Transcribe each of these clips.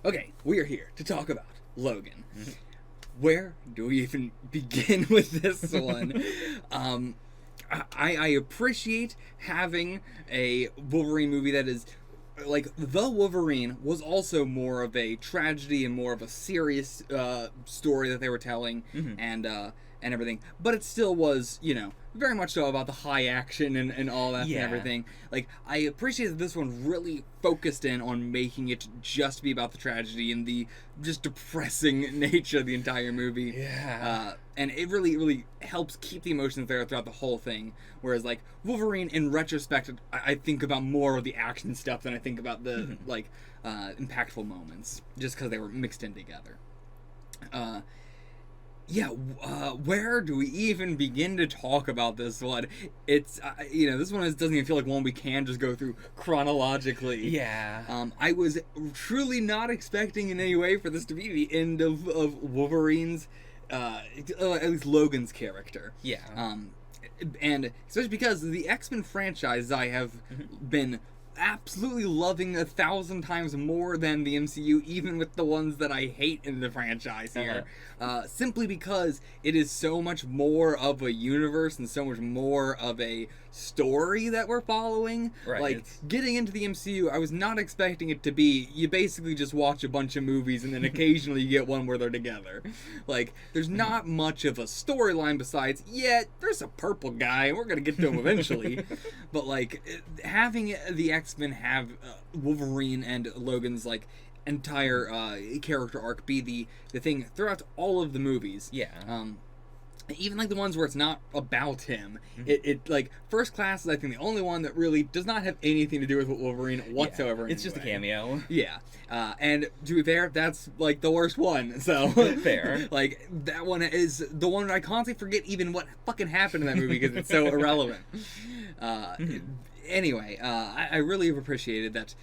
Okay, we are here to talk about Logan. Where do we even begin with this one? I appreciate having a Wolverine movie that is like the Wolverine was also more of a tragedy and more of a serious story that they were telling, and everything. But it still was, very much so about the high action and all that and everything. Like, I appreciate that this one really focused in on making it just be about the tragedy and the just depressing nature of the entire movie. Yeah. And it really, really helps keep the emotions there throughout the whole thing. Whereas, like, Wolverine, in retrospect, I think about more of the action stuff than I think about the, impactful moments. Just because they were mixed in together. Where do we even begin to talk about this one? It's, this one doesn't even feel like one we can just go through chronologically. Yeah. I was truly not expecting in any way for this to be the end of Wolverine's, at least Logan's character. Yeah. And especially because the X-Men franchise I have been absolutely loving 1,000 times more than the MCU, even with the ones that I hate in the franchise here. Simply because it is so much more of a universe and so much more of a story that we're following. Right. Like, getting into the MCU, I was not expecting it to be, you basically just watch a bunch of movies and then occasionally you get one where they're together. Like, there's not much of a storyline besides, there's a purple guy, and we're gonna get to him eventually. But, like, having the X-Men have Wolverine and Logan's, like, entire character arc be the thing throughout all of the movies. Yeah. Even like the ones where it's not about him, it like First Class is I think the only one that really does not have anything to do with Wolverine whatsoever. It's just a cameo. Yeah, and to be fair, that's like the worst one. So fair. Like that one is the one that I constantly forget even what fucking happened in that movie because it's so irrelevant. Anyway, I really have appreciated that.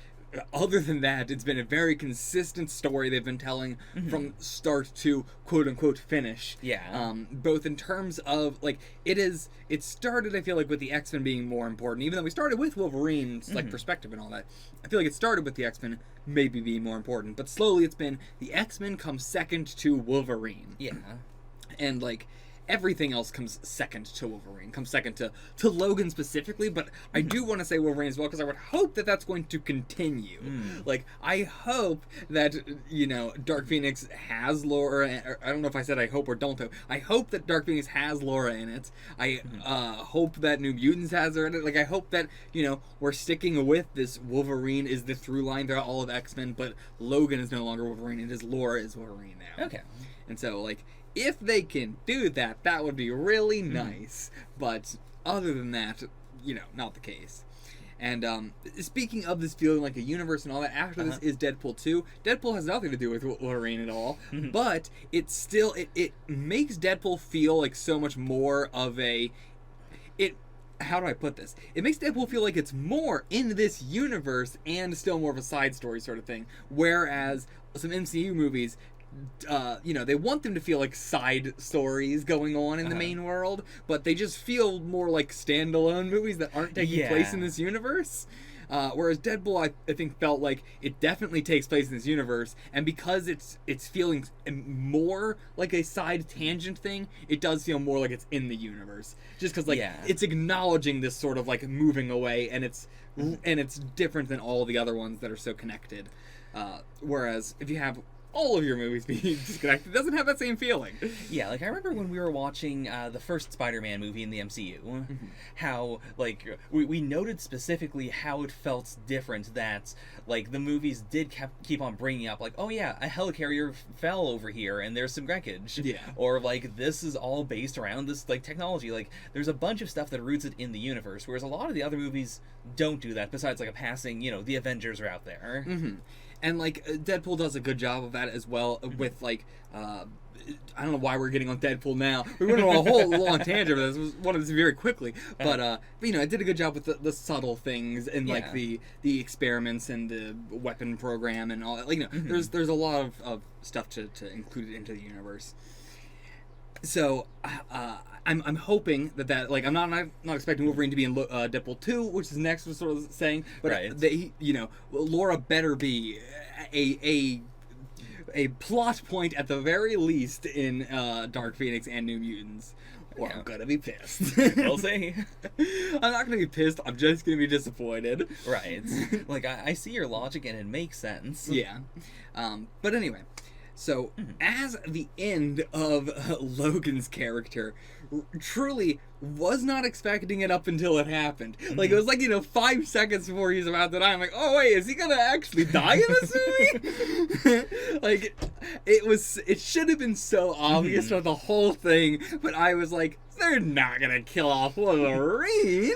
Other than that, it's been a very consistent story they've been telling from start to quote-unquote finish. Yeah. Both in terms of, like, it started, I feel like, with the X-Men being more important. Even though we started with Wolverine's, like, perspective and all that. I feel like it started with the X-Men maybe being more important. But slowly it's been the X-Men comes second to Wolverine. Yeah. And, like, everything else comes second to Wolverine, comes second to Logan specifically, but I do want to say Wolverine as well, because I would hope that that's going to continue. Like, I hope that, Dark Phoenix has Laura, I don't know if I said I hope or don't hope. I hope that Dark Phoenix has Laura in it. I hope that New Mutants has her in it. Like, I hope that, we're sticking with this Wolverine is the through line throughout all of X-Men, but Logan is no longer Wolverine, it is Laura is Wolverine now. Okay. And so, like, if they can do that, that would be really nice. But other than that, not the case. And speaking of this feeling like a universe and all that, after this is Deadpool 2. Deadpool has nothing to do with Wolverine at all, but it still it makes Deadpool feel like so much more of a how do I put this? It makes Deadpool feel like it's more in this universe and still more of a side story sort of thing. Whereas some MCU movies, they want them to feel like side stories going on in the main world, but they just feel more like standalone movies that aren't taking place in this universe. Whereas Deadpool, I think, felt like it definitely takes place in this universe, and because it's feeling more like a side tangent thing, it does feel more like it's in the universe. Just because, it's acknowledging this sort of, like, moving away, and it's different than all the other ones that are so connected. Whereas, if you have all of your movies being disconnected, doesn't have that same feeling. Yeah, like, I remember when we were watching the first Spider-Man movie in the MCU, how, like, we noted specifically how it felt different that, like, the movies did keep on bringing up, like, oh yeah, a helicarrier fell over here and there's some wreckage. Yeah. Or, like, this is all based around this, like, technology. Like, there's a bunch of stuff that roots it in the universe, whereas a lot of the other movies don't do that, besides, like, a passing, the Avengers are out there. And, like, Deadpool does a good job of that as well with, like, I don't know why we're getting on Deadpool now. We went on a whole long tangent of this. I wanted to very quickly. But it did a good job with the subtle things and, like, the experiments and the weapon program and all that. Like, there's a lot of stuff to include it into the universe. So, I'm hoping that like I'm not expecting Wolverine to be in Deadpool 2, which is next was sort of saying, but right. they Laura better be a a plot point at the very least in Dark Phoenix and New Mutants. Or I'm gonna be pissed. We'll see. I'm not gonna be pissed, I'm just gonna be disappointed. Right. Like, I see your logic and it makes sense. Yeah. But anyway, so as the end of Logan's character, truly was not expecting it up until it happened. Like, it was like, 5 seconds before he's about to die. I'm like, oh wait, is he gonna actually die in this movie? Like, it should have been so obvious for the whole thing, but I was like, they're not gonna kill off Wolverine.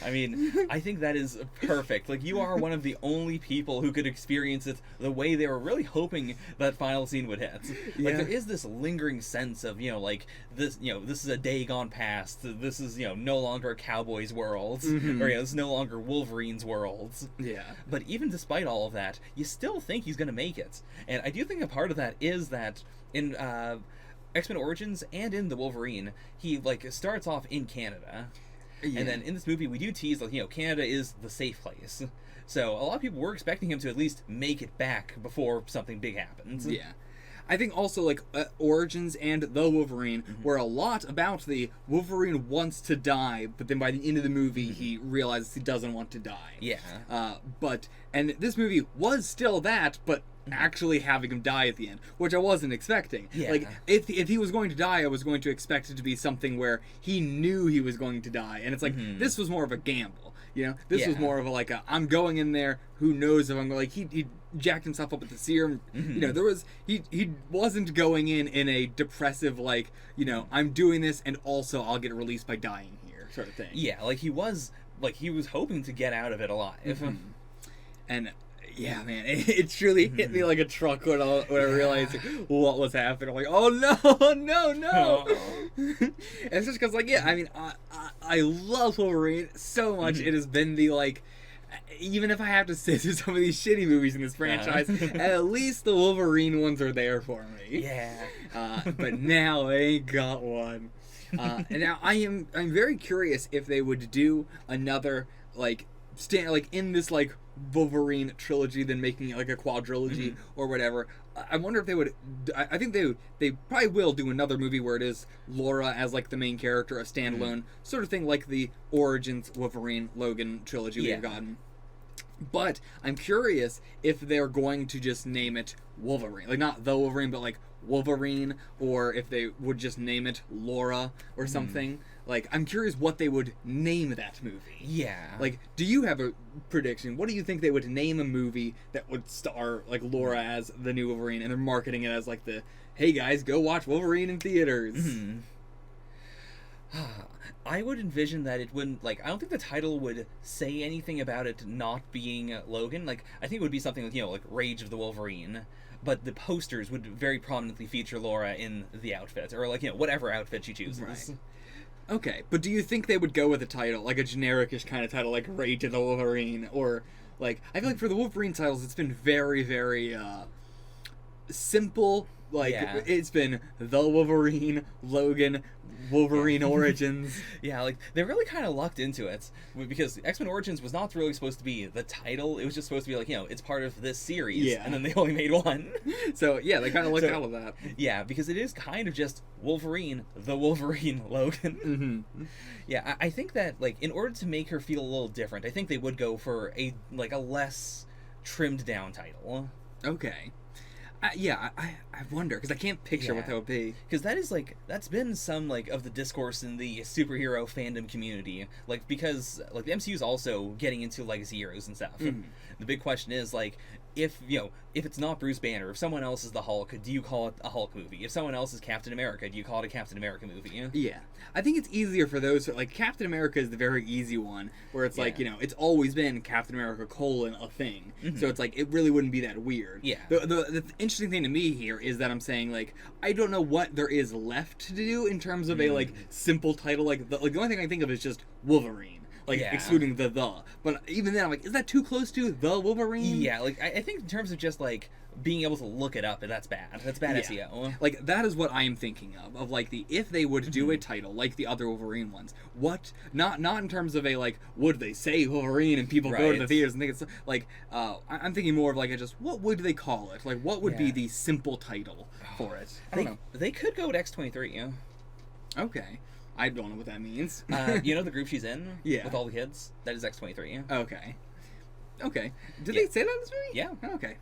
I mean, I think that is perfect. Like, you are one of the only people who could experience it the way they were really hoping that final scene would hit. Like, there is this lingering sense of, like, this, this is a day gone past. This is, no longer a cowboy's world. Or, this is no longer Wolverine's world. Yeah. But even despite all of that, you still think he's gonna make it. And I do think a part of that is that in, X-Men Origins and in the Wolverine, he starts off in Canada, and then in this movie we do tease Canada is the safe place. So a lot of people were expecting him to at least make it back before something big happens. Yeah. I think also Origins and the Wolverine were a lot about the Wolverine wants to die, but then by the end of the movie he realizes he doesn't want to die. Yeah. And this movie was still that, but actually having him die at the end, which I wasn't expecting. Yeah. Like, if he was going to die, I was going to expect it to be something where he knew he was going to die, and it's like, this was more of a gamble. This was more of a I'm going in there, who knows if I'm going, he jacked himself up with the serum. There was, he wasn't going in a depressive, I'm doing this and also I'll get released by dying here sort of thing. Yeah, he was hoping to get out of it alive. And yeah, man, it truly hit me like a truck when I realized what was happening. I'm like, oh no. It's just because, I love Wolverine so much. It has been the, even if I have to sit through some of these shitty movies in this franchise, at least the Wolverine ones are there for me. Yeah. But now I ain't got one. And now I'm very curious if they would do another, in this, Wolverine trilogy, then making it a quadrilogy or whatever. I wonder if they would. I think they probably will do another movie where it is Laura as the main character, a standalone sort of thing, like the Origins Wolverine Logan trilogy we've gotten. But I'm curious if they're going to just name it Wolverine, not the Wolverine, but Wolverine, or if they would just name it Laura or something. I'm curious what they would name that movie. Yeah. Do you have a prediction? What do you think they would name a movie that would star, Laura as the new Wolverine, and they're marketing it as, the, hey guys, go watch Wolverine in theaters? I would envision that it wouldn't, I don't think the title would say anything about it not being Logan. I think it would be something like Rage of the Wolverine. But the posters would very prominently feature Laura in the outfit, or whatever outfit she chooses. Right. Okay, but do you think they would go with a title, a generic-ish kind of title, like Rage of the Wolverine, or, I feel like for the Wolverine titles, it's been very, very, simple. It's been The Wolverine, Logan, Wolverine Origins. Yeah, they really kind of lucked into it, because X-Men Origins was not really supposed to be the title. It was just supposed to be it's part of this series, and then they only made one. So, yeah, they kind of lucked out of that. Yeah, because it is kind of just Wolverine, the Wolverine, Logan. Yeah, I think that, in order to make her feel a little different, I think they would go for a less trimmed down title. Okay. I wonder, because I can't picture what that would be. Because that is, that's been some, of the discourse in the superhero fandom community. Because, the MCU is also getting into legacy heroes and stuff. The big question is, if it's not Bruce Banner, if someone else is the Hulk, do you call it a Hulk movie? If someone else is Captain America, do you call it a Captain America movie? Yeah. I think it's easier for those, Captain America is the very easy one, where it's it's always been Captain America : a thing. So it's it really wouldn't be that weird. Yeah. The interesting thing to me here is that I'm saying, I don't know what there is left to do in terms of a, simple title. The only thing I can think of is just Wolverine. like Yeah. excluding the. But even then, I'm like, is that too close to the Wolverine? Yeah, like I think in terms of just like being able to look it up, that's bad. That's bad SEO. Like that is what I am thinking of like the if they would do a title like the other Wolverine ones. What not in terms of a like would they say Wolverine and people go to the theaters and think it's like I'm thinking more of like what would they call it? Like what would be the simple title for it? I don't know. They could go with X-23. Okay. I don't know what that means. You know the group she's in? Yeah. With all the kids? That is X-23. Okay. Did they say that in this movie? Yeah. Okay.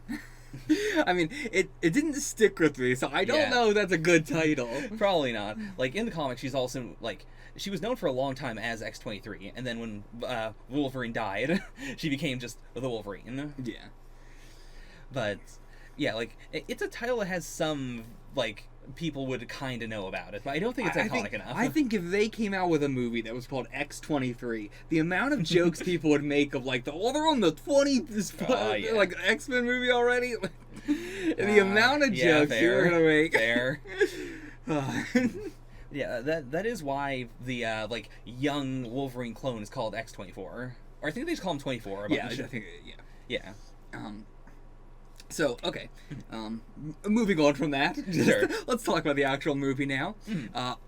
I mean, it didn't stick with me, so I don't know if that's a good title. Probably not. Like, in the comics, she's also, like, she was known for a long time as X-23, and then when Wolverine died, she became just the Wolverine. Yeah. But, yeah, like, it's a title that has some, like, people would kind of know about it, but I don't think it's iconic enough. I think if they came out with a movie that was called X-23, the amount of jokes people would make of like, they're on the 20, like X-Men movie already, the amount of jokes you're gonna make. Fair. Yeah, that is why the like young Wolverine clone is called X-24, or I think they just call him 24. Yeah, I think yeah. So, okay, moving on from that, Sure. Let's talk about the actual movie now.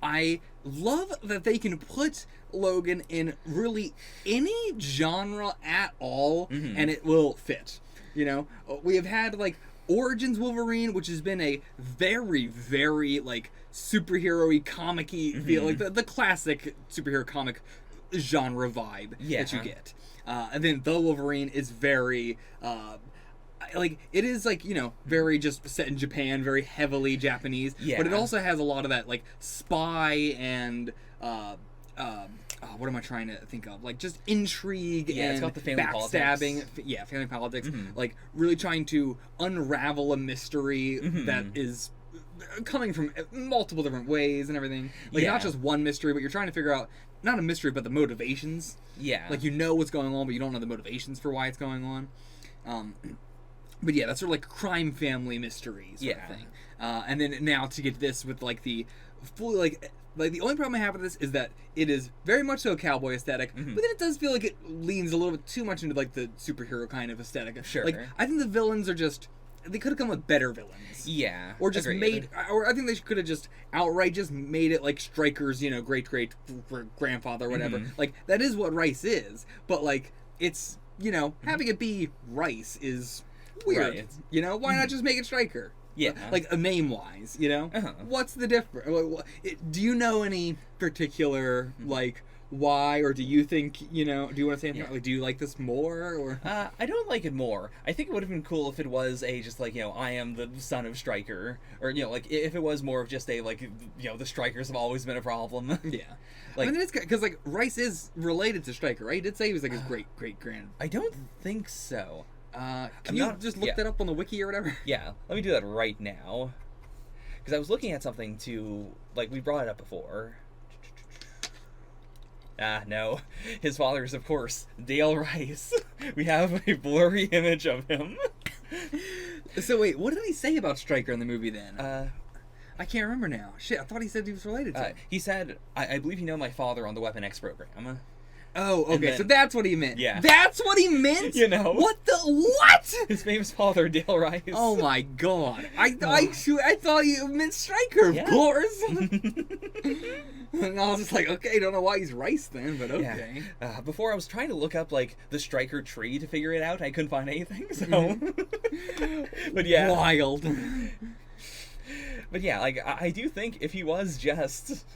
I love that they can put Logan in really any genre at all, and it will fit. You know, we have had, like, Origins Wolverine, which has been a very, very, like, superhero-y, comic-y feel, like the classic superhero comic genre vibe that you get. And then The Wolverine is very... like it is like, you know, very just set in Japan, very heavily Japanese, but it also has a lot of that like spy and what am I trying to think of, like just intrigue and it's got the family backstabbing politics. Family politics, like really trying to unravel a mystery that is coming from multiple different ways and everything, like not just one mystery, but you're trying to figure out not a mystery but the motivations. Like you know what's going on but you don't know the motivations for why it's going on. But yeah, that's sort of like crime family mysteries sort of thing. And then now to get this with like the fully like the only problem I have with this is that it is very much so a cowboy aesthetic, but then it does feel like it leans a little bit too much into like the superhero kind of aesthetic. Sure. Like I think the villains are just they could have come with better villains. Yeah. Or just agreed. or I think they could have just outright just made it like Stryker's, you know, great grandfather or whatever. Like that is what Rice is, but like it's, you know, having it be Rice is weird. Right. You know, why not just make it Stryker? Yeah. Like name wise, you know? What's the difference? Do you know any particular like why, or do you think, you know, do you want to say anything? Like, do you like this more, or I don't like it more. I think it would have been cool if it was a just like, you know, I am the son of Stryker, or, you know, like if it was more of just a like, you know, the Strykers have always been a problem. Yeah. Like, I mean, it's because like Rice is related to Stryker, right? He did say he was like his great grand. I don't think so. Can you just look that up on the wiki or whatever? Yeah, let me do that right now. Because I was looking at something to, like, we brought it up before. No. His father is, of course, Dale Rice. We have a blurry image of him. So wait, what did he say about Stryker in the movie then? I can't remember now. Shit, I thought he said he was related to him. He said, I believe you know my father on the Weapon X program. Oh, okay, so that's what he meant. Yeah. That's what he meant? You know. What? His famous father, Dale Rice. Oh my god. I thought you meant Stryker, of course. And I was just like, okay, don't know why he's Rice then, but okay. Yeah. Before I was trying to look up, like, the Stryker tree to figure it out. I couldn't find anything, so... But yeah. Wild. But yeah, like, I do think if he was just...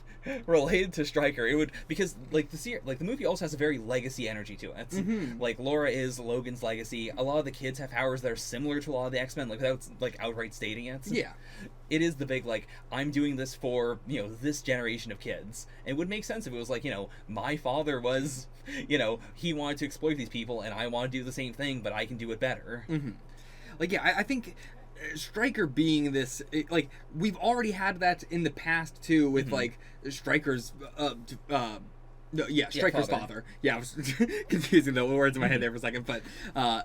related to Stryker, it would, because like the movie also has a very legacy energy to it. Like Laura is Logan's legacy. A lot of the kids have powers that are similar to a lot of the X-Men, like without like outright stating it. Yeah, it is the big like I'm doing this for, you know, this generation of kids. It would make sense if it was like, you know, my father was, you know, he wanted to exploit these people and I want to do the same thing, but I can do it better. Like yeah, I think Stryker being this, like we've already had that in the past too with like Stryker's Stryker's father. Yeah, I was confusing the words in my head there for a second, but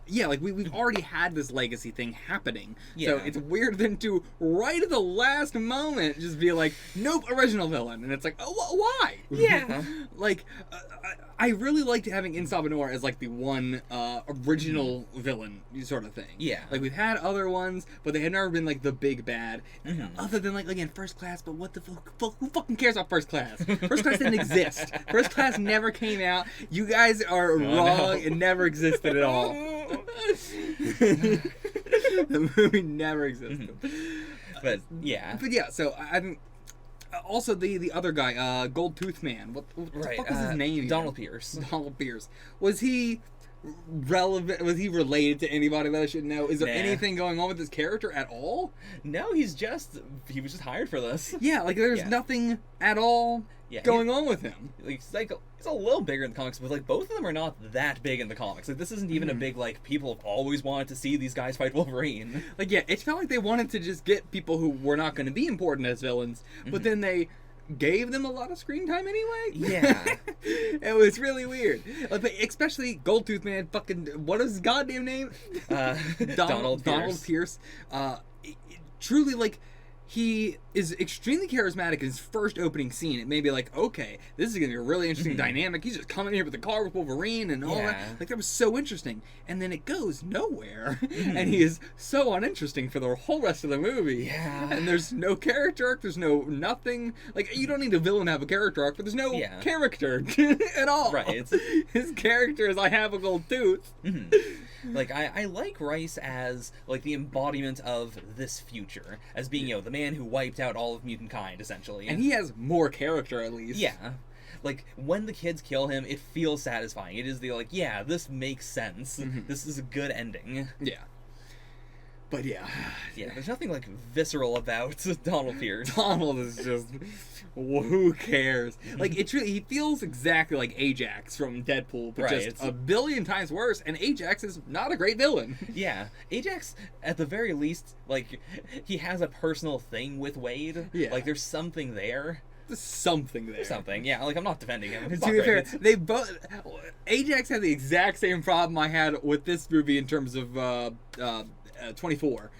yeah, like we've already had this legacy thing happening. So it's weird then to right at the last moment just be like, nope, original villain, and it's like, oh, why? Yeah. Like I really liked having Insabanor as like the one original villain sort of thing. Yeah. Like we've had other ones, but they had never been like the big bad. Mm-hmm. Other than like again First Class, but what the fuck? Who fucking cares about First Class? First Class didn't exist. First Class never came out. You guys are wrong. No. It never existed at all. The movie never existed. But yeah. But yeah, so I'm also the other guy, Gold Tooth Man. What the fuck was his name? Again? Donald Pierce. Donald Pierce. Was he relevant? Was he related to anybody that I should know? Is there anything going on with his character at all? No, he was just hired for this. Yeah, like there's nothing at all going on with him. Like, he's a little bigger in the comics, but like both of them are not that big in the comics. Like this isn't even a big like people have always wanted to see these guys fight Wolverine. Like it felt like they wanted to just get people who were not going to be important as villains, but then they gave them a lot of screen time anyway. Yeah. It was really weird. Like, especially Goldtooth Man, fucking, what is his goddamn name? Donald Pierce. Truly, like, he is extremely charismatic in his first opening scene. It made me like, okay, this is going to be a really interesting dynamic. He's just coming here with the car with Wolverine and all that. Like, that was so interesting. And then it goes nowhere. And he is so uninteresting for the whole rest of the movie. Yeah. And there's no character arc. There's no nothing. Like, you don't need a villain to have a character arc, but there's no character at all. Right. His character is, I have a gold tooth. Like, I like Rice as, like, the embodiment of this future. As being, the man who wiped out all of mutant kind, essentially. And he has more character, at least. Yeah. Like, when the kids kill him, it feels satisfying. It is the, like, yeah, this makes sense. This is a good ending. Yeah. But yeah. Yeah, there's nothing, like, visceral about Donald Pierce. Donald is just... who cares? Like, it's really... He feels exactly like Ajax from Deadpool, but just a billion times worse, and Ajax is not a great villain. Yeah. Ajax, at the very least, like, he has a personal thing with Wade. Yeah. Like, there's something there. There's something there. Something, yeah. Like, I'm not defending him. To be fair, they both... Ajax had the exact same problem I had with this movie in terms of... 24,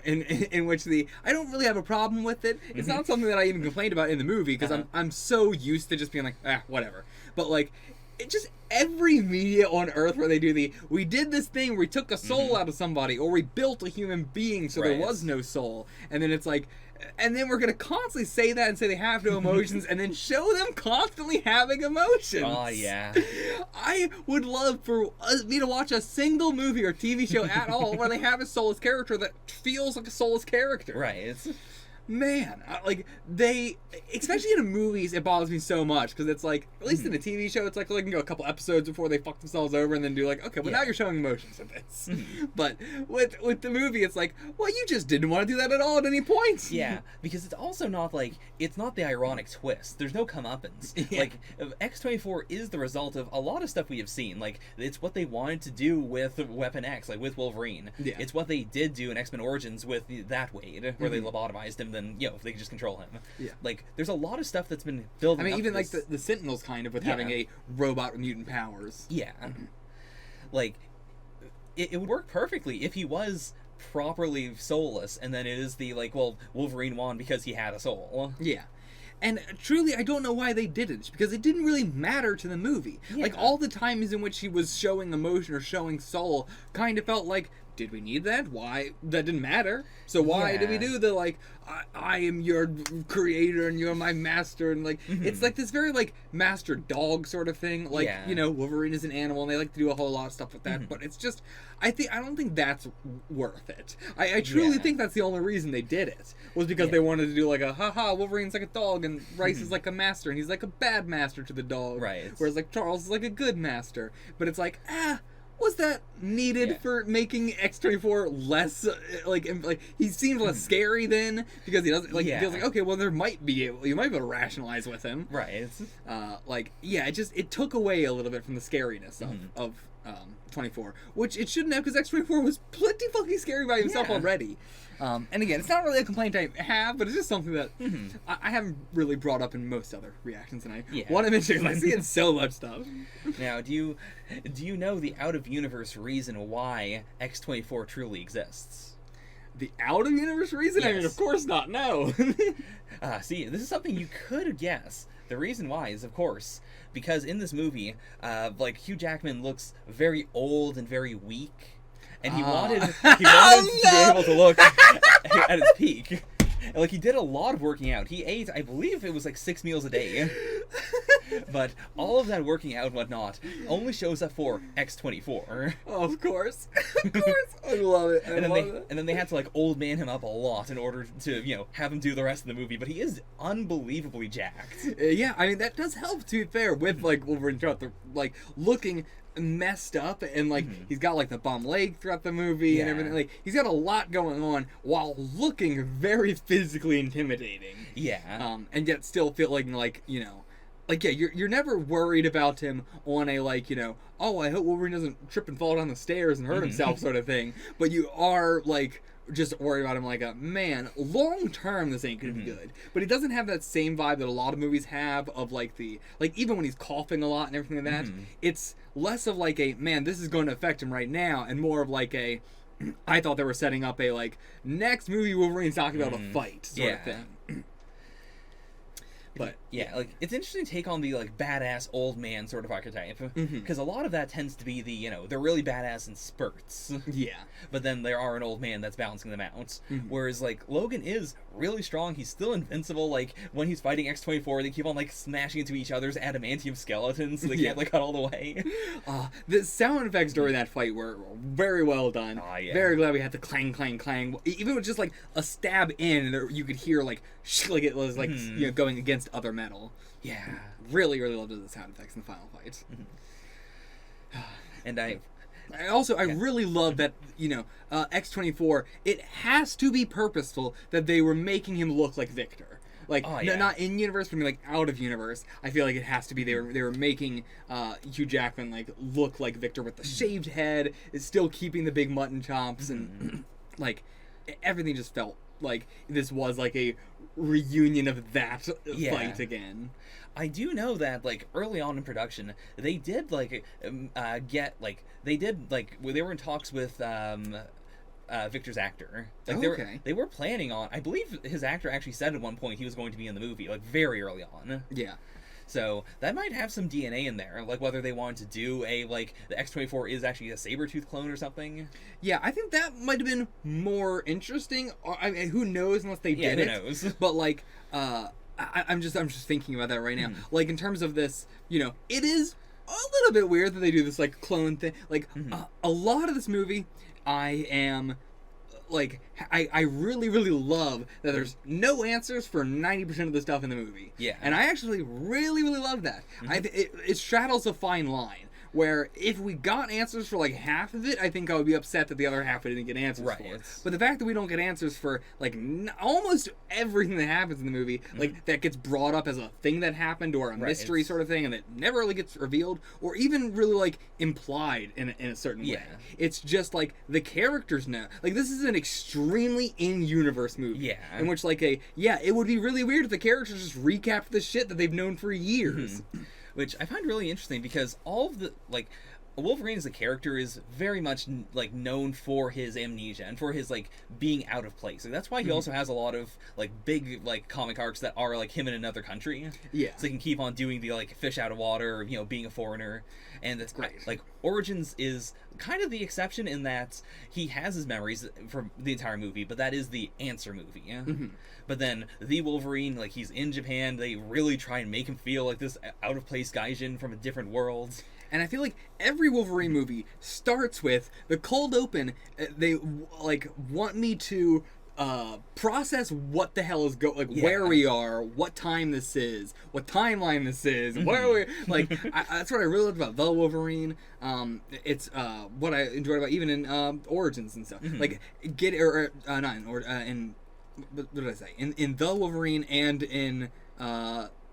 in which I don't really have a problem with it. It's not something that I even complained about in the movie because I'm so used to just being like, whatever. But like, it just every media on Earth where they do we did this thing where we took a soul out of somebody or we built a human being so there was no soul, and then it's like. And then we're going to constantly say that and say they have no emotions and then show them constantly having emotions. Oh, yeah. I would love for me to watch a single movie or TV show at all where they have a soulless character that feels like a soulless character. Right. Man, like, especially in the movies, it bothers me so much, because it's like, at least in a TV show, it's like, they can go a couple episodes before they fuck themselves over and then do like, okay, well, now you're showing emotions in this. But with the movie, it's like, well, you just didn't want to do that at all at any point. Yeah, because it's also not like, it's not the ironic twist. There's no comeuppance. Like, X-24 is the result of a lot of stuff we have seen. Like, it's what they wanted to do with Weapon X, like with Wolverine. Yeah. It's what they did do in X-Men Origins with that Wade, where they lobotomized him. Then if they could just control him. Yeah. Like, there's a lot of stuff that's been building. I mean, up even this. like the Sentinels kind of with having a robot with mutant powers. Yeah. Like, it would work perfectly if he was properly soulless, and then it is the like, well, Wolverine won because he had a soul. Yeah. And truly, I don't know why they didn't, because it didn't really matter to the movie. Yeah. Like, all the times in which he was showing emotion or showing soul kind of felt like, did we need that? Why? That didn't matter. So why did we do the, like, I am your creator and you're my master, and, like, it's like this very, like, master-dog sort of thing. Like, Wolverine is an animal, and they like to do a whole lot of stuff with that, but it's just, I don't think that's worth it. I truly think that's the only reason they did it, was because they wanted to do, like, Wolverine's like a dog, and Rice is like a master, and he's like a bad master to the dog. Right. Whereas, like, Charles is like a good master. But it's like, was that needed for making X-24 less, like, he seems less scary then, because he doesn't, like, he feels like, okay, well, you might be able to rationalize with him. Right. It took away a little bit from the scariness of 24, which it shouldn't have, because X-24 was plenty fucking scary by himself already. And again, it's not really a complaint I have, but it's just something that I haven't really brought up in most other reactions, and I want to mention because I see it in so much stuff. Now, do you know the out-of-universe reason why X-24 truly exists? The out-of-universe reason? I mean, Yes. of course not, no. See, this is something you could guess. The reason why is, of course, because in this movie, like, Hugh Jackman looks very old and very weak, and he wanted to be able to look at his peak. And, like, he did a lot of working out. He ate, I believe it was like 6 meals a day. But all of that working out and whatnot only shows up for X-24. Oh, of course. Of course. I love it. And then they had to, like, old man him up a lot in order to, you know, have him do the rest of the movie. But he is unbelievably jacked. Yeah, I mean, that does help, to be fair, with, like, Wolverine throughout the, like, looking messed up, and like he's got like the bum leg throughout the movie and everything. Like, he's got a lot going on while looking very physically intimidating. Yeah. And yet still feeling like, you know, like, yeah, you're never worried about him on a, like, you know, oh, I hope Wolverine doesn't trip and fall down the stairs and hurt himself sort of thing. But you are, like, just worried about him like a, man, long term this ain't gonna be good. But he doesn't have that same vibe that a lot of movies have of, like, the, like, even when he's coughing a lot and everything like that, it's less of like a, man, this is going to affect him right now, and more of like a, I thought they were setting up a, like, next movie Wolverine's not gonna be able to fight sort of thing. But yeah, like, it's interesting to take on the, like, badass old man sort of archetype, because a lot of that tends to be the, you know, they're really badass in spurts. Yeah. But then there are an old man that's balancing them out. Whereas, like, Logan is really strong. He's still invincible. Like, when he's fighting X-24, they keep on, like, smashing into each other's adamantium skeletons, so they can't, like, cut all the way. The sound effects during that fight were very well done. Yeah. Very glad we had the clang, clang, clang. Even with just, like, a stab in, you could hear, like, like it was, like, you know, going against other metal. Yeah. Really, really loved the sound effects in the final fight. And I really love that, you know, X-24, it has to be purposeful that they were making him look like Victor. Like, not in universe, but like out of universe. I feel like it has to be they were making Hugh Jackman, like, look like Victor with the shaved head, is still keeping the big mutton chops, and like everything just felt like this was like a reunion of that fight again. I do know that, like, early on in production, they did, like, they were in talks with Victor's actor. Like, they were planning on, I believe his actor actually said at one point he was going to be in the movie, like, very early on. Yeah. So that might have some DNA in there, like whether they wanted to do a, like, the X-24 is actually a Sabretooth clone or something. Yeah, I think that might have been more interesting. I mean, who knows unless they did it. Who knows? But, like, I'm just thinking about that right now. Like, in terms of this, you know, it is a little bit weird that they do this, like, clone thing. Like, a lot of this movie, I am, like, I really, really love that there's no answers for 90% of the stuff in the movie. Yeah. And I actually really, really love that. It straddles a fine line, where if we got answers for, like, half of it, I think I would be upset that the other half we didn't get answers for. But the fact that we don't get answers for, like, almost everything that happens in the movie, like, that gets brought up as a thing that happened or a mystery sort of thing, and it never really gets revealed or even really, like, implied in a certain way. It's just, like, the characters know. Like, this is an extremely in-universe movie. In which, like, it would be really weird if the characters just recapped the shit that they've known for years. Which I find really interesting, because all of the, like, Wolverine as a character is very much, like, known for his amnesia and for his, like, being out of place. Like, that's why he also has a lot of, like, big, like, comic arcs that are, like, him in another country. So he can keep on doing the, like, fish out of water, or, you know, being a foreigner. And that's great. Like, Origins is kind of the exception in that he has his memories from the entire movie, but that is the answer movie. But then the Wolverine, like, he's in Japan, they really try and make him feel like this out-of-place gaijin from a different world. And I feel like every Wolverine movie starts with the cold open. They, like, want me to process what the hell is where we are, what time this is, what timeline this is, where we like. That's what I really loved about the Wolverine. It's what I enjoyed about even in Origins and stuff. Like, what did I say? In the Wolverine and in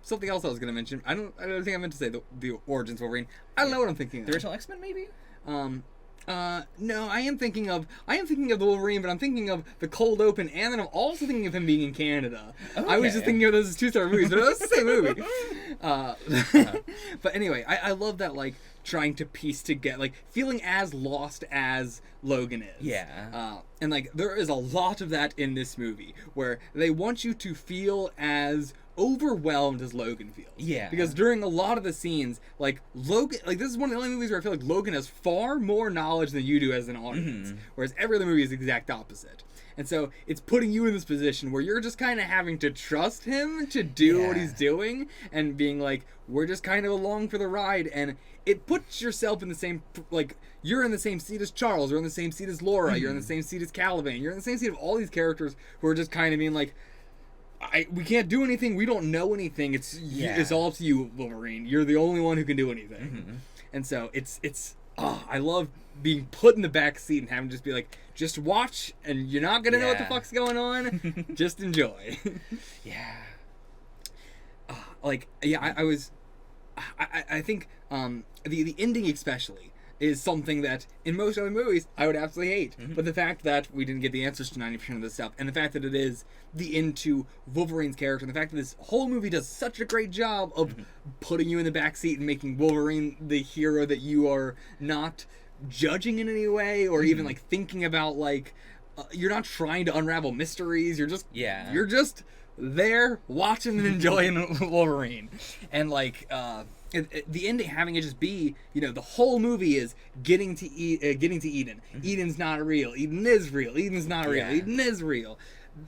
something else I was gonna mention. I don't think I meant to say the Origins Wolverine. I don't know what I'm thinking of. The original X-Men, maybe? No, I am thinking of the Wolverine, but I'm thinking of the cold open, and then I'm also thinking of him being in Canada. I was just thinking of those as two separate movies, but that's the same movie. But anyway, I love that, like, trying to piece together, like, feeling as lost as, Logan is. Yeah. And like there is a lot of that in this movie where they want you to feel as overwhelmed as Logan feels. Yeah. Because during a lot of the scenes, like Logan, like this is one of the only movies where I feel like Logan has far more knowledge than you do as an audience, whereas every other movie is the exact opposite. And so it's putting you in this position where you're just kind of having to trust him to do what he's doing and being like, we're just kind of along for the ride. And it puts yourself in the same, like, you're in the same seat as Charles, you're in the same seat as Laura, you're in the same seat as Caliban, you're in the same seat of all these characters who are just kind of being like, we can't do anything, we don't know anything, it's all up to you, Wolverine. You're the only one who can do anything. And so I love being put in the back seat and having to just be like, just watch, and you're not gonna know what the fuck's going on. Just enjoy. I think the ending especially is something that in most other movies I would absolutely hate. But the fact that we didn't get the answers to 90% of this stuff, and the fact that it is the end to Wolverine's character, and the fact that this whole movie does such a great job of putting you in the back seat and making Wolverine the hero that you are not judging in any way, or even like thinking about, like you're not trying to unravel mysteries, you're just there watching and enjoying Wolverine. And like the ending having it just be, the whole movie is getting to Eden. Eden's not real, Eden is real, Eden's not real, Eden is real.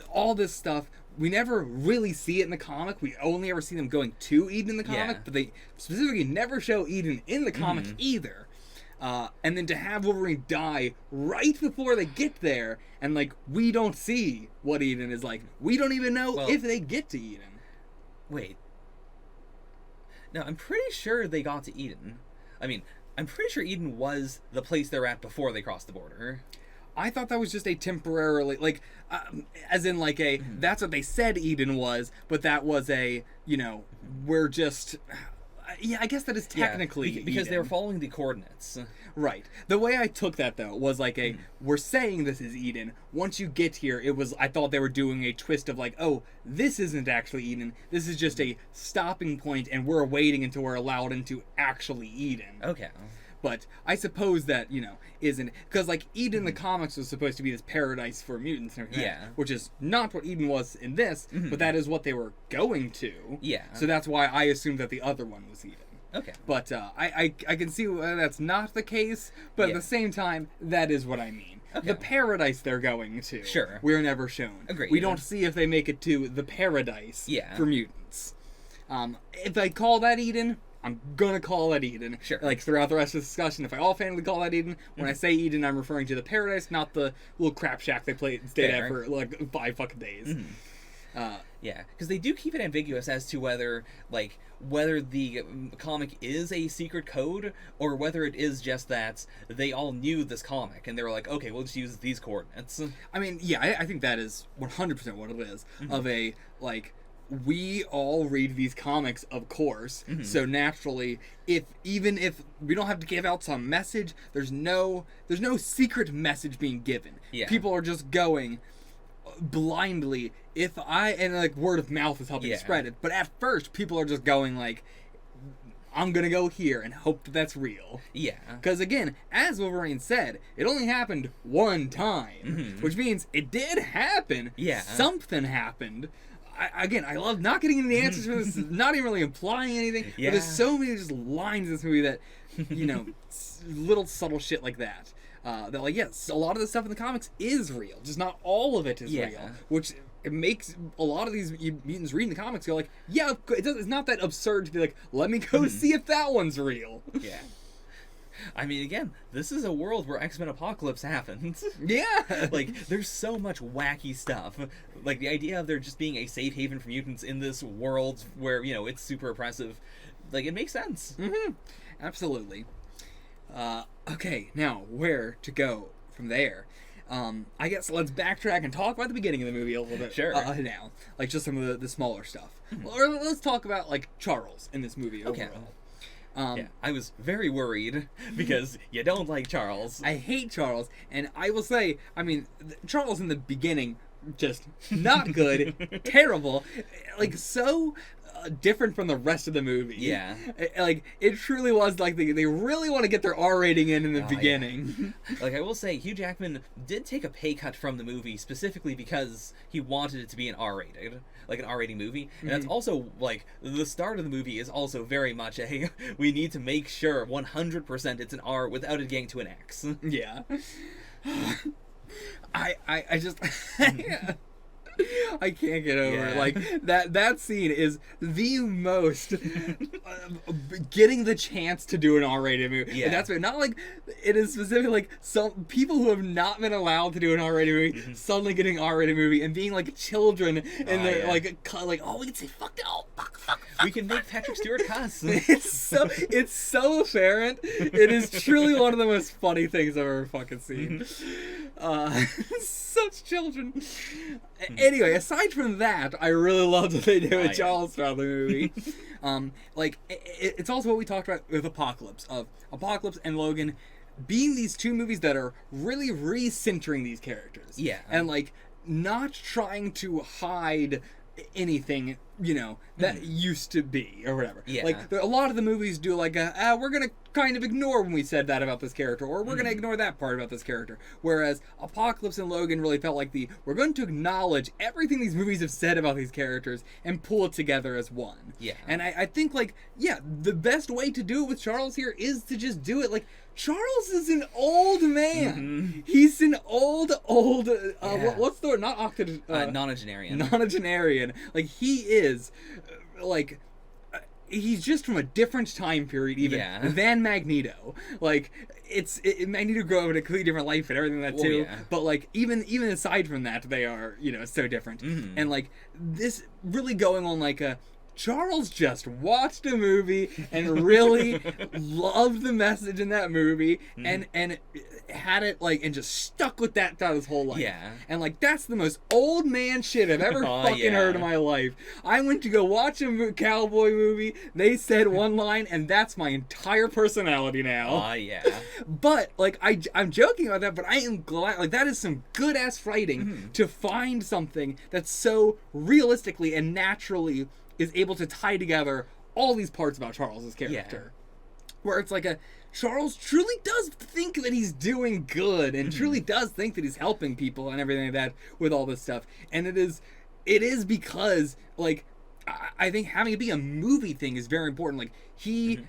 All this stuff, we never really see it in the comic. We only ever see them going to Eden in the comic, but they specifically never show Eden in the comic either. And then to have Wolverine die right before they get there, and like we don't see what Eden is like. We don't even know if they get to Eden. Wait. No, I'm pretty sure they got to Eden. I mean, I'm pretty sure Eden was the place they're at before they crossed the border. I thought that was just a temporarily, like, as in like a, that's what they said Eden was, but that was a, we're just... Yeah, I guess that is technically because Eden. they were following the coordinates. Right. The way I took that, though, was like a, we're saying this is Eden. Once you get here, I thought they were doing a twist of like, oh, this isn't actually Eden. This is just a stopping point, and we're waiting until we're allowed into actually Eden. Okay. But I suppose that, isn't... Because, like, Eden in the comics was supposed to be this paradise for mutants and everything. Yeah. Which is not what Eden was in this, but that is what they were going to. Yeah. So that's why I assumed that the other one was Eden. Okay. But I can see that's not the case, but at the same time, that is what I mean. Okay. The paradise they're going to. Sure. We're never shown. Agreed. We don't see if they make it to the paradise for mutants. If I call that Eden... I'm gonna call that Eden. Sure. Like, throughout the rest of the discussion, if I offhandedly call that Eden, when I say Eden, I'm referring to the paradise, not the little crap shack they stayed at for, like, 5 fucking days. Yeah, because they do keep it ambiguous as to whether the comic is a secret code, or whether it is just that they all knew this comic, and they were like, okay, we'll just use these coordinates. I mean, yeah, I think that is 100% what it is, of a, like... We all read these comics, of course, so naturally, even if we don't have to give out some message, there's no secret message being given. Yeah. People are just going blindly. And like word of mouth is helping spread it, but at first people are just going like, I'm gonna go here and hope that that's real. Yeah. Because again, as Wolverine said, it only happened one time, which means it did happen. Yeah. Something happened. I love not getting any answers for this, not even really implying anything, but there's so many just lines in this movie that, little subtle shit like that. That, like, yes, a lot of the stuff in the comics is real, just not all of it is real, which it makes a lot of these mutants reading the comics go like, yeah, it's not that absurd to be like, let me go see if that one's real. Yeah. I mean, again, this is a world where X-Men Apocalypse happens. Yeah! Like, there's so much wacky stuff. Like, the idea of there just being a safe haven for mutants in this world where, it's super oppressive, like, it makes sense. Absolutely. Okay, now, where to go from there? I guess let's backtrack and talk about the beginning of the movie a little bit. Sure. Now. Like, just some of the smaller stuff. Or let's talk about, like, Charles in this movie overall. I was very worried because you don't like Charles. I hate Charles, and I will say, I mean, Charles in the beginning, just not good, terrible, like so different from the rest of the movie. Yeah. Like, it truly was like they really want to get their R rating in the beginning. Yeah. Like, I will say, Hugh Jackman did take a pay cut from the movie specifically because he wanted it to be an R-rated. Like an R-rating movie. And that's also, like, the start of the movie is also very much a, we need to make sure 100% it's an R without it getting to an X. Yeah. I just... I can't get over it. Like, that scene is the most getting the chance to do an R-rated movie. Yeah. And that's not like it is specifically like some people who have not been allowed to do an R-rated movie suddenly getting an R-rated movie and being like children and they're like we can say fuck no, fuck. We can make Patrick Stewart cuss. It's so apparent. It is truly one of the most funny things I've ever fucking seen. Such children. Anyway, aside from that, I really loved what they did with Charles throughout the movie. Like, it's also what we talked about with Apocalypse and Logan being these two movies that are really recentering these characters. Yeah. And, like, not trying to hide anything, you know, that used to be or whatever. Yeah. Like, a lot of the movies do like we're gonna kind of ignore when we said that about this character, or we're gonna ignore that part about this character. Whereas Apocalypse and Logan really felt like we're going to acknowledge everything these movies have said about these characters and pull it together as one. Yeah. And I think, like, the best way to do it with Charles here is to just do it like Charles is an old man. He's an old what's the word? Not nonagenarian. Nonagenarian. Like, he is like he's just from a different time period even than Magneto. Like, Magneto grew up in a completely different life and everything like that too. But like even aside from that, they are, you know, so different. And like this really going on like Charles just watched a movie and really loved the message in that movie and had it like and just stuck with that throughout his whole life. Yeah. And like that's the most old man shit I've ever fucking heard in my life. I went to go watch a cowboy movie. They said one line and that's my entire personality now. But like I'm joking about that, but I am glad, like, that is some good ass writing to find something that's so realistically and naturally is able to tie together all these parts about Charles's character. Where it's like Charles truly does think that he's doing good and truly does think that he's helping people and everything like that with all this stuff. And it is because, like, I think having it be a movie thing is very important. Like, he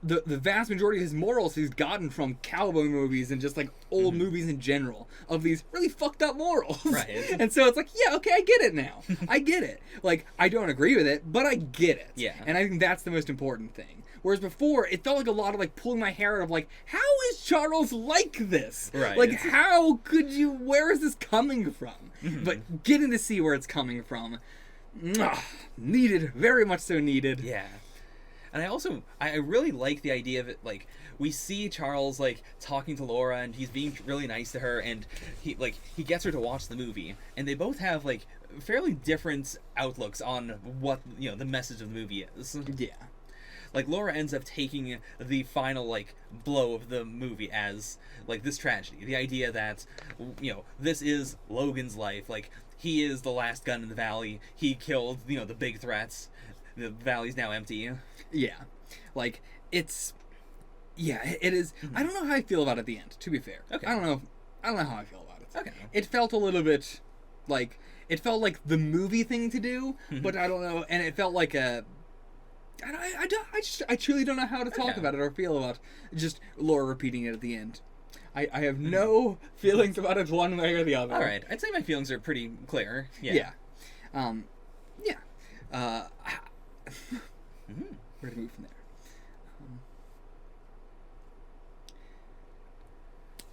the vast majority of his morals he's gotten from cowboy movies and just like old movies in general of these really fucked up morals. Right. And so it's like, yeah, okay, I get it now. I get it. Like, I don't agree with it, but I get it. Yeah. And I think that's the most important thing. Whereas before, it felt like a lot of like pulling my hair out of like, how is Charles like this? Right. Like, how could you, where is this coming from? But getting to see where it's coming from, needed, very much so needed. Yeah. And I really like the idea of it, like, we see Charles, like, talking to Laura, and he's being really nice to her, and he gets her to watch the movie, and they both have, like, fairly different outlooks on what, you know, the message of the movie is. Yeah. Like, Laura ends up taking the final, like, blow of the movie as, like, this tragedy. The idea that, you know, this is Logan's life. Like, he is the last gun in the valley. He killed, you know, the big threats. The valley's now empty. Yeah. Like, it is. I don't know how I feel about it at the end, to be fair. Okay. I don't know how I feel about it. Okay. It felt a little bit like, it felt like the movie thing to do, but I don't know, and it felt like I truly don't know how to talk about it or feel about just Laura repeating it at the end. I have no feelings about it one way or the other. All right. I'd say my feelings are pretty clear. Yeah. Yeah. Where to move from there?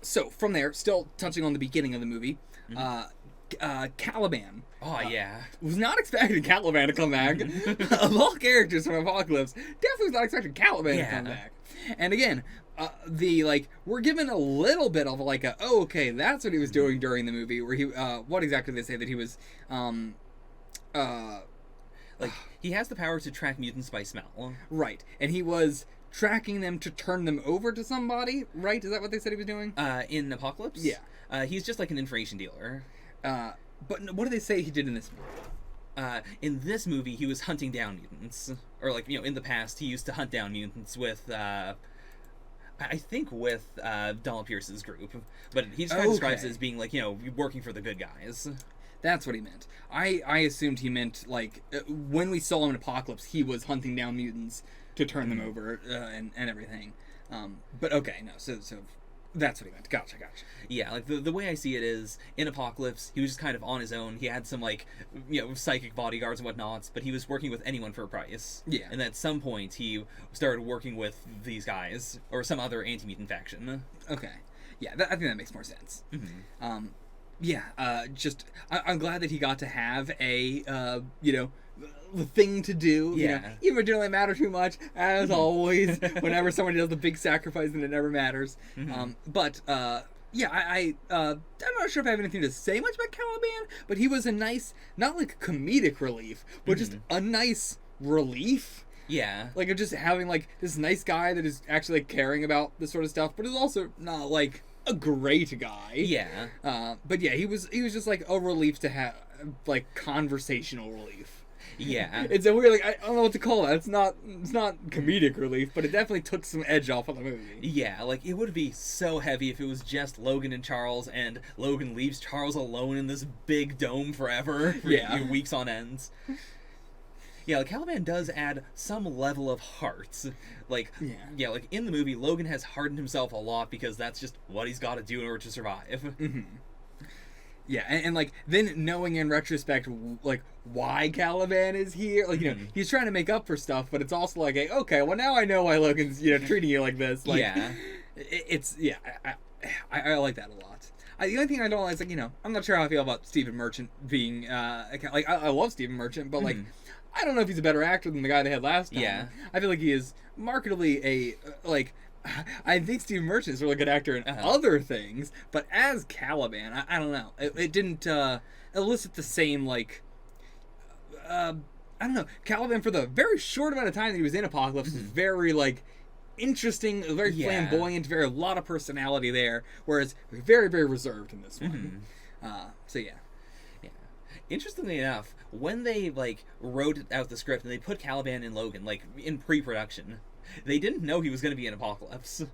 So from there, still touching on the beginning of the movie, Caliban. Was not expecting Caliban to come back. Of all characters from Apocalypse, definitely was not expecting Caliban to come back. And again, we're given a little bit of like okay, that's what he was doing during the movie. Where he, what exactly did they say that he was, like, he has the power to track mutants by smell. Right, and he was tracking them to turn them over to somebody, right? Is that what they said he was doing? In Apocalypse? Yeah. He's just like an information dealer. But what do they say he did in this movie? in this movie, he was hunting down mutants, or like in the past, he used to hunt down mutants with. I think with Donald Pierce's group, but he just kind of describes it as being like working for the good guys. That's what he meant. I assumed he meant like when we saw him in Apocalypse, he was hunting down mutants to turn them over and everything. But okay, no, so that's what he meant. Gotcha. Yeah, like the way I see it is in Apocalypse, he was just kind of on his own. He had some like psychic bodyguards and whatnots, but he was working with anyone for a price. Yeah, and at some point he started working with these guys or some other anti-mutant faction. Okay, yeah, I think that makes more sense. Mm-hmm. I'm glad that he got to have a the thing to do. Even if it didn't matter too much, as always. Whenever somebody does the big sacrifice, then it never matters. I'm not sure if I have anything to say much about Caliban, but he was a nice, not like comedic relief, but just a nice relief. Yeah, like of just having like this nice guy that is actually like caring about this sort of stuff, but is also not like a great guy. Yeah. But yeah, he was just like a relief to have, like conversational relief. Yeah. It's a weird, like, I don't know what to call it. It's not comedic relief, but it definitely took some edge off of the movie. Yeah, like it would be so heavy if it was just Logan and Charles, and Logan leaves Charles alone in this big dome forever for weeks on ends. Yeah, like Caliban does add some level of heart. Like, like in the movie, Logan has hardened himself a lot because that's just what he's got to do in order to survive. Mm-hmm. Yeah, and like then knowing in retrospect like why Caliban is here, like he's trying to make up for stuff, but it's also like okay, well now I know why Logan's treating you like this. Like, I like that a lot. The only thing I don't like is like I'm not sure how I feel about Stephen Merchant being like I love Stephen Merchant, but like I don't know if he's a better actor than the guy they had last time. Yeah, I feel like he is markedly a like. I think Steve Merchant is a really good actor in other things, but as Caliban, I don't know. It didn't elicit the same, like, I don't know. Caliban, for the very short amount of time that he was in Apocalypse, was very, like, interesting, very flamboyant, a lot of personality there, whereas very, very reserved in this one. So, yeah. Interestingly enough, when they, like, wrote out the script and they put Caliban in Logan, like, in pre-production, they didn't know he was going to be in Apocalypse.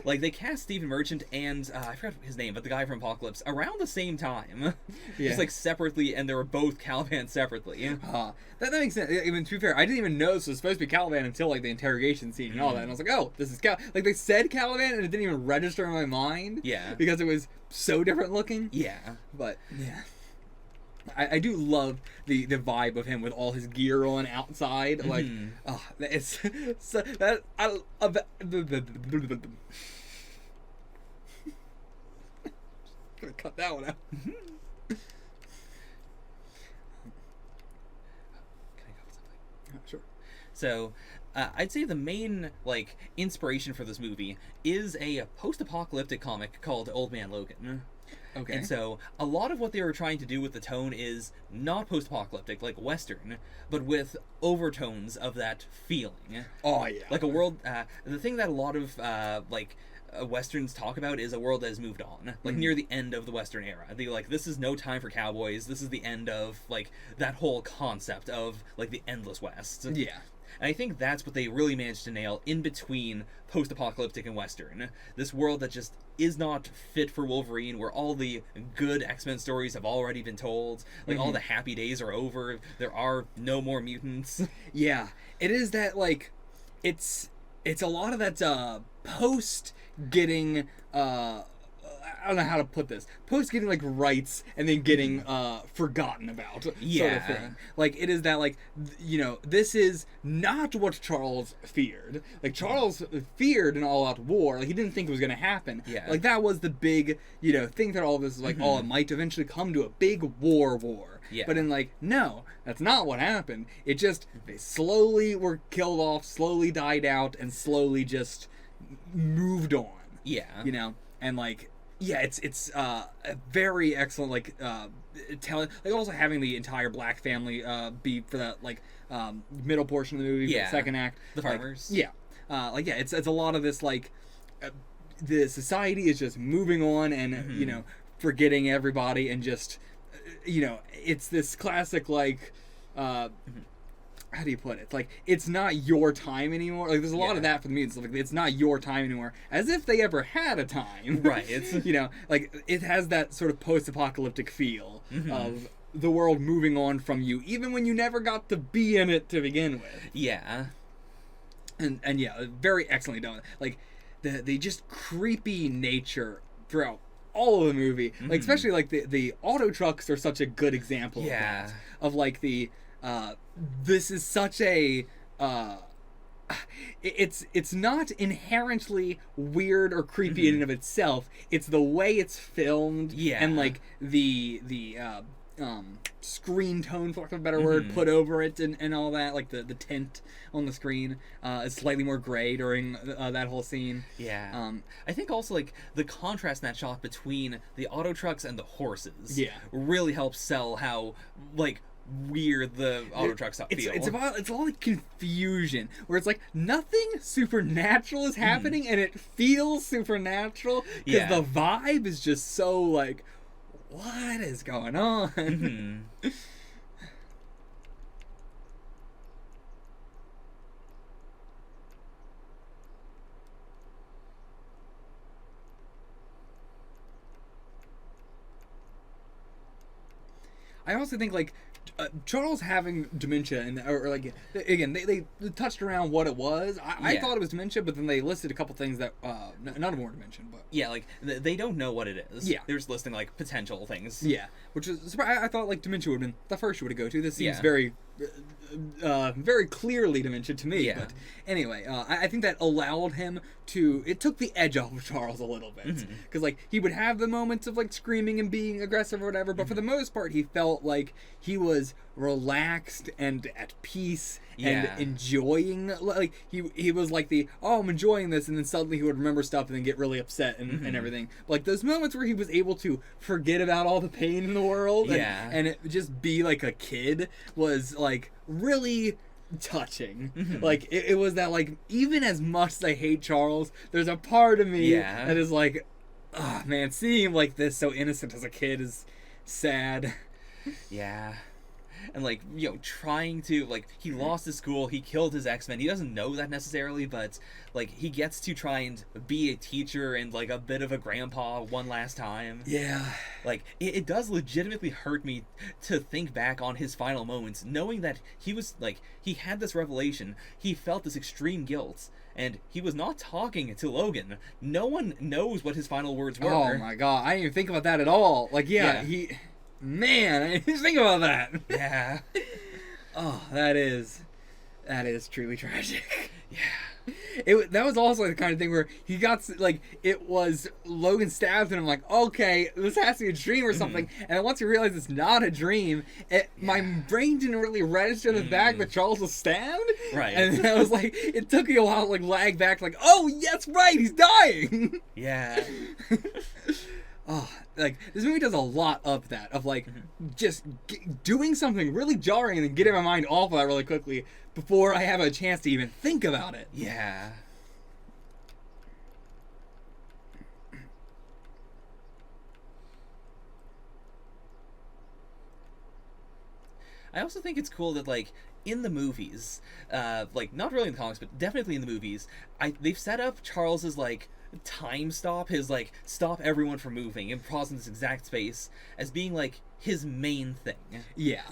Like, they cast Stephen Merchant and, I forgot his name, but the guy from Apocalypse, around the same time. Just, like, separately, and they were both Caliban separately. That makes sense. Even to be fair, I didn't even know this was supposed to be Caliban until, like, the interrogation scene and all that. And I was like, oh, this is Like, they said Caliban, and it didn't even register in my mind. Yeah. Because it was so different looking. Yeah. But, yeah. I do love the vibe of him with all his gear on outside. Like, it's so, that I gonna cut that one out. Can I go with something? Sure. So, I'd say the main like inspiration for this movie is a post-apocalyptic comic called Old Man Logan. Okay. And so, a lot of what they were trying to do with the tone is not post-apocalyptic, like Western, but with overtones of that feeling. Oh, yeah. Like a world, the thing that a lot of, Westerns talk about is a world that has moved on. Like, near the end of the Western era. They like, this is no time for cowboys, this is the end of, like, that whole concept of, like, the endless West. Yeah. And I think that's what they really managed to nail in between post-apocalyptic and Western. This world that just is not fit for Wolverine, where all the good X-Men stories have already been told. Like, all the happy days are over. There are no more mutants. Yeah. It is that, like, it's a lot of that, post getting, I don't know how to put this. Post getting, like, rights and then getting forgotten about sort of thing. Like, it is that, like, this is not what Charles feared. Like, Charles feared an all-out war. Like, he didn't think it was going to happen. Yeah. Like, that was the big, thing that all of this is like, it might eventually come to a big war. Yeah. But in, like, no, that's not what happened. It just, they slowly were killed off, slowly died out, and slowly just moved on. Yeah. And, like... Yeah, it's a very excellent, like, talent. Like, also having the entire black family be for that, like, middle portion of the movie, for the second act. The farmers. Like, it's a lot of this, like, the society is just moving on and, forgetting everybody and just, it's this classic, like, how do you put it? It's like, it's not your time anymore. Like, there's a lot of that for the mutants. Like, it's not your time anymore. As if they ever had a time. Right. It's you know, like, it has that sort of post-apocalyptic feel of the world moving on from you, even when you never got to be in it to begin with. Yeah. And yeah, very excellently done. Like, the just creepy nature throughout all of the movie. Like, especially, like, the auto trucks are such a good example of that. Of, like, this is such a it's not inherently weird or creepy in and of itself. It's the way it's filmed and like the screen tone, for lack of a better word, put over it and all that, like the tint on the screen is slightly more gray during that whole scene. I think also like the contrast in that shot between the auto trucks and the horses really helps sell how like weird the auto trucks feel. It's a lot of confusion where it's like nothing supernatural is happening and it feels supernatural because the vibe is just so like, what is going on? I also think like Charles having dementia and or like again they touched around what it was. I thought it was dementia, but then they listed a couple things that none of them were dementia. But like they don't know what it is. They're just listing like potential things. Which is I thought like dementia would have been the first you would go to. This seems very very clearly dementia to me. But anyway, I think that allowed him to. It took the edge off of Charles a little bit because like he would have the moments of like screaming and being aggressive or whatever, but for the most part he felt like he was relaxed and at peace and enjoying. Like he was like I'm enjoying this, and then suddenly he would remember stuff and then get really upset and everything. But, like those moments where he was able to forget about all the pain in the world and it just be like a kid was like really touching. Like it was that like even as much as I hate Charles, there's a part of me that is like, oh man, seeing him like this so innocent as a kid is sad. And like, you know, trying to like he lost his school, he killed his X-Men. He doesn't know that necessarily, but like he gets to try and be a teacher and like a bit of a grandpa one last time. Like it does legitimately hurt me to think back on his final moments, knowing that he was like he had this revelation, he felt this extreme guilt, and he was not talking to Logan. No one knows what his final words were. Oh my god, I didn't even think about that at all. Like he man, I didn't think about that. Oh, that is truly tragic. That was also the kind of thing where he got like it was Logan stabbed him. I'm like, okay, this has to be a dream or something. And then once you realize it's not a dream, my brain didn't really register the fact that Charles was stabbed. And I was like, it took me a while to like lag back, like, oh, yes, right, he's dying. Oh, like this movie does a lot of that, of like just doing something really jarring and then getting my mind off of that really quickly before I have a chance to even think about it. I also think it's cool that like in the movies, like not really in the comics, but definitely in the movies, they've set up Charles's like time stop, his like stop everyone from moving and pause in this exact space as being like his main thing.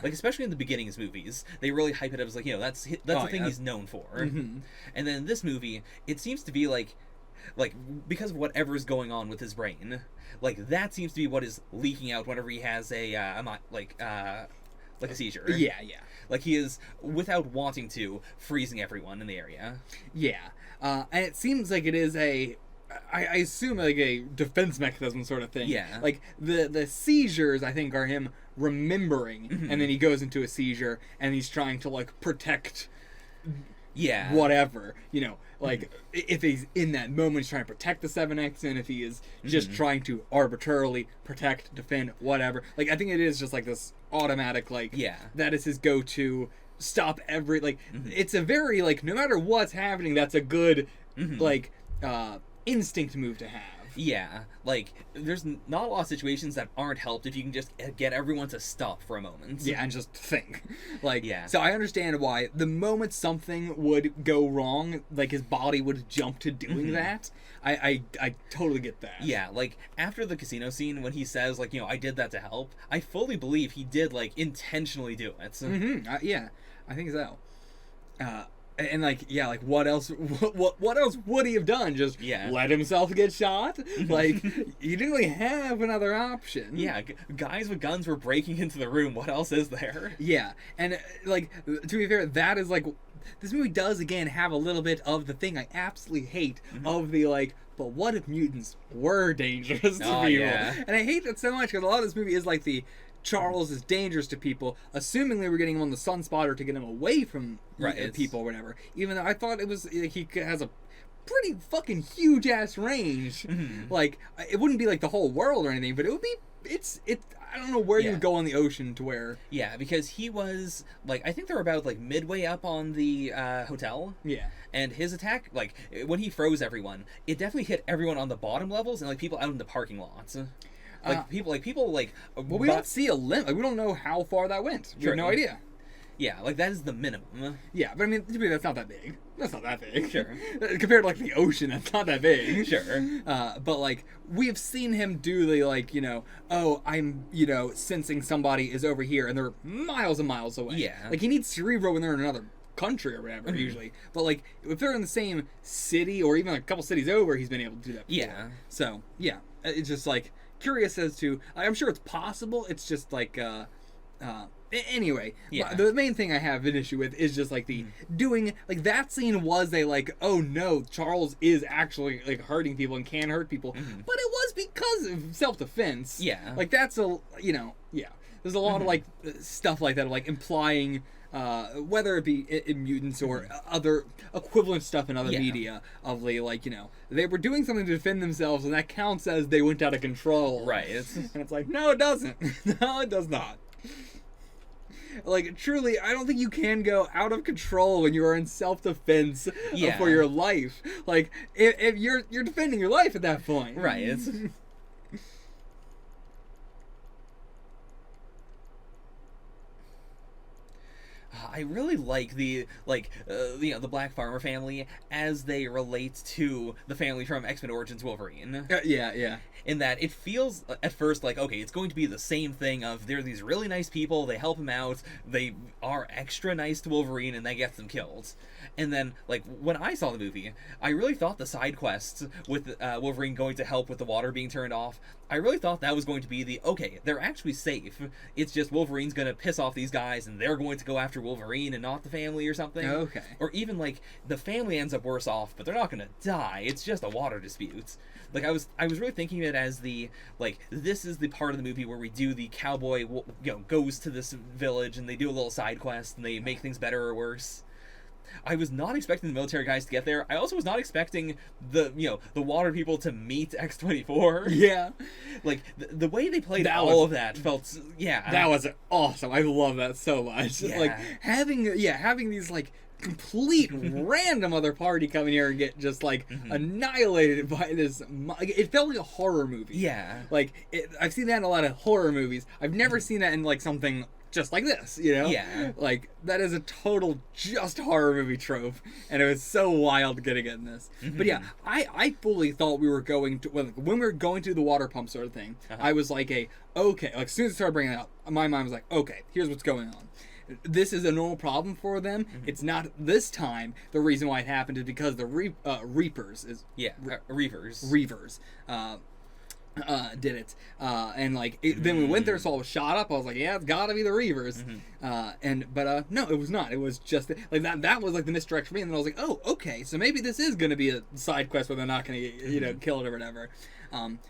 Like especially in the beginning of his movies, they really hype it up as like, you know, that's the thing he's known for. And then in this movie, it seems to be like because of whatever's going on with his brain, like that seems to be what is leaking out whenever he has a seizure. Like he is, without wanting to, freezing everyone in the area. And it seems like it is I assume like a defense mechanism sort of thing. Like the seizures I think are him remembering and then he goes into a seizure and he's trying to like protect whatever, you know, like if he's in that moment he's trying to protect the 7X and if he is just trying to arbitrarily protect, defend, whatever. Like I think it is just like this automatic like that is his go-to stop every like it's a very like no matter what's happening that's a good like instinct move to have. Yeah, like there's not a lot of situations that aren't helped if you can just get everyone to stop for a moment. Yeah, and just think. Like, Yeah. so I understand why the moment something would go wrong, like his body would jump to doing that. I totally get that. Yeah, like after the casino scene when he says like, I did that to help, I fully believe he did like intentionally do it. Yeah, I think so. And like, yeah, like what else? What else would he have done? Just let himself get shot? Like, he didn't really have another option. Yeah, guys with guns were breaking into the room. What else is there? Yeah, and like to be fair, that is like this movie does again have a little bit of the thing I absolutely hate of the like. But what if mutants were dangerous to people? Yeah. And I hate that so much because a lot of this movie is like the Charles is dangerous to people, assumingly we're getting him on the Sunspotter to get him away from people or whatever. Even though I thought it was he has a pretty fucking huge ass range. Like it wouldn't be like the whole world or anything, but it would be. I don't know where you would go on the ocean to where. Yeah, because he was like I think they're about like midway up on the hotel. Yeah. And his attack, like when he froze everyone, it definitely hit everyone on the bottom levels and like people out in the parking lots. People. Well, we don't see a limit. Like, we don't know how far that went. We have no idea. Yeah, like that is the minimum. Yeah, but I mean, to me, that's not that big. That's not that big. Sure. Compared to like the ocean, that's not that big. Sure. But like we have seen him do the like I'm sensing somebody is over here and they're miles and miles away. Yeah. Like he needs Cerebro when they're in another country or whatever usually. But like if they're in the same city or even like a couple cities over, he's been able to do that before. Yeah. So yeah, it's just like. Curious as to I'm sure it's possible, it's just like anyway, the main thing I have an issue with is just like the doing like that scene was a like, oh no, Charles is actually like hurting people and can hurt people, but it was because of self-defense. Yeah, like that's a there's a lot of like stuff like that, like implying whether it be in mutants or other equivalent stuff in other media of the like they were doing something to defend themselves and that counts as they went out of control. Right. And it's like, no, it doesn't. No, it does not. Like truly, I don't think you can go out of control when you are in self-defense for your life. Like if you're defending your life at that point. Right. It's I really like the Black Farmer family as they relate to the family from X-Men Origins Wolverine. Yeah. In that it feels at first like, okay, it's going to be the same thing of they're these really nice people, they help him out, they are extra nice to Wolverine, and that gets them killed. And then, like, when I saw the movie, I really thought the side quests with Wolverine going to help with the water being turned off, I really thought that was going to be okay, they're actually safe. It's just Wolverine's going to piss off these guys, and they're going to go after Wolverine and not the family or something. Okay. Or even, like, the family ends up worse off, but they're not going to die. It's just a water dispute. Like, I was really thinking of it as the, like, this is the part of the movie where we do the cowboy, goes to this village, and they do a little side quest, and they make things better or worse. I was not expecting the military guys to get there. I also was not expecting the water people to meet X-24. Yeah. Like, the way they played all of that felt, That was awesome. I love that so much. Yeah. Like, having these, like, complete random other party come in here and get just, like, annihilated by this. It felt like a horror movie. Yeah. Like, I've seen that in a lot of horror movies. I've never seen that in, like, something just like this, Yeah. Like, that is a total just horror movie trope, and it was so wild getting it in this. But yeah, I fully thought we were going to, when we were going to the water pump sort of thing, I was like like, as soon as I started bringing it up, my mind was like, okay, here's what's going on. This is a normal problem for them. It's not this time. The reason why it happened is because the Reapers is... Reavers. Did it. And like then we went there, saw it was shot up. I was like, yeah, it's gotta be the Reavers. But no, it was not. It was just like that was like the misdirect for me. And then I was like, oh, okay, so maybe this is gonna be a side quest where they're not gonna get killed or whatever.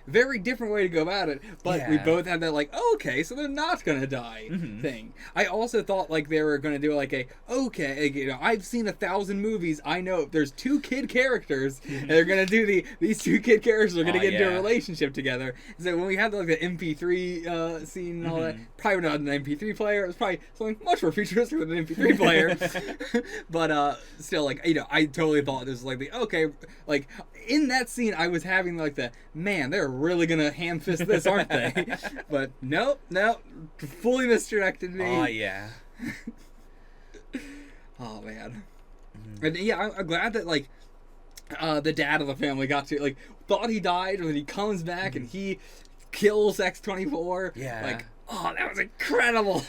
Very different way to go about it, but we both had that like, oh, okay, so they're not gonna die thing. I also thought like they were gonna do like I've seen 1,000 movies. I know there's two kid characters, and they're gonna do these two kid characters are gonna get into a relationship together. So when we had like the MP3 scene and all that, probably not an MP3 player. It was probably something much more futuristic than an MP3 player. But still, like I totally thought this was like like in that scene, I was having like man, man, they're really gonna ham-fist this, aren't they? But nope, fully misdirected me. Oh, yeah. Oh, man. And yeah, I'm glad that, like, the dad of the family got to, like, thought he died, and then he comes back and he kills X-24. Yeah. Like, oh, that was incredible.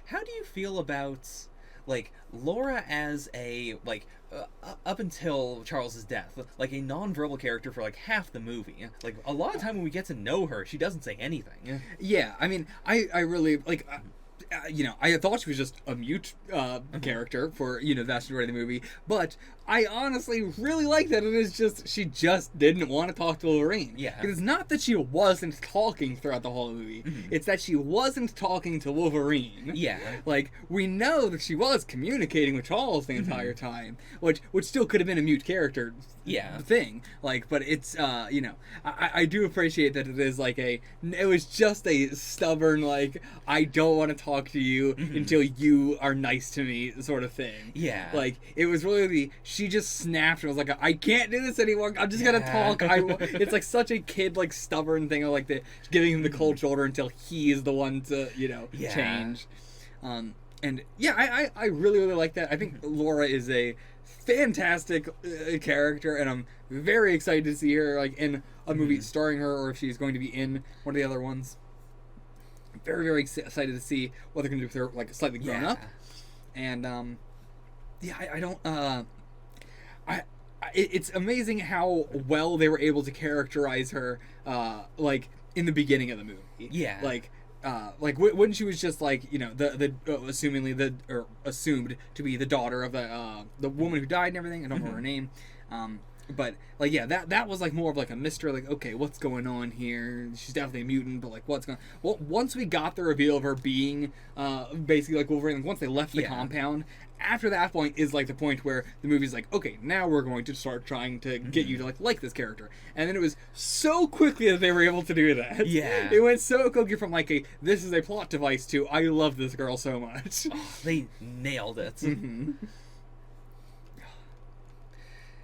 How do you feel about, like, Laura as a, like, up until Charles's death, like a non-verbal character for like half the movie? Like, a lot of time when we get to know her, she doesn't say anything. Yeah, I mean, I really, like, you know, I thought she was just a mute character for, you know, the vast majority of the movie, but I honestly really like that it is just, she just didn't want to talk to Wolverine. Yeah. Because it's not that she wasn't talking throughout the whole movie, it's that she wasn't talking to Wolverine. Yeah. Like, we know that she was communicating with Charles the entire time, which still could have been a mute character thing. Like, but it's, you know, I do appreciate that it is like it was just a stubborn, like, I don't want to talk to you until you are nice to me sort of thing. Yeah. Like, it was really she just snapped and was like, I can't do this anymore. I'm just gonna talk. It's like such a kid, like, stubborn thing of like giving him the cold shoulder until he is the one to, you know, change. And yeah, I really, really like that. I think Laura is a fantastic character, and I'm very excited to see her, like, in a movie starring her, or if she's going to be in one of the other ones. I'm very, very excited to see what they're going to do with her, like, slightly grown up. And yeah, I don't it's amazing how well they were able to characterize her, like, in the beginning of the movie. Yeah. Like when she was just, like, you know, assumed to be the daughter of the woman who died and everything. I don't know her name. But, like, yeah, that was, like, more of, like, a mystery, like, okay, what's going on here? She's definitely a mutant, but, like, what's going on? Well, once we got the reveal of her being, basically, like, Wolverine, like, once they left the compound, after that point is, like, the point where the movie's like, okay, now we're going to start trying to get you to, like this character. And then it was so quickly that they were able to do that. Yeah. It went so quickly from, like, this is a plot device to, I love this girl so much. Oh, they nailed it.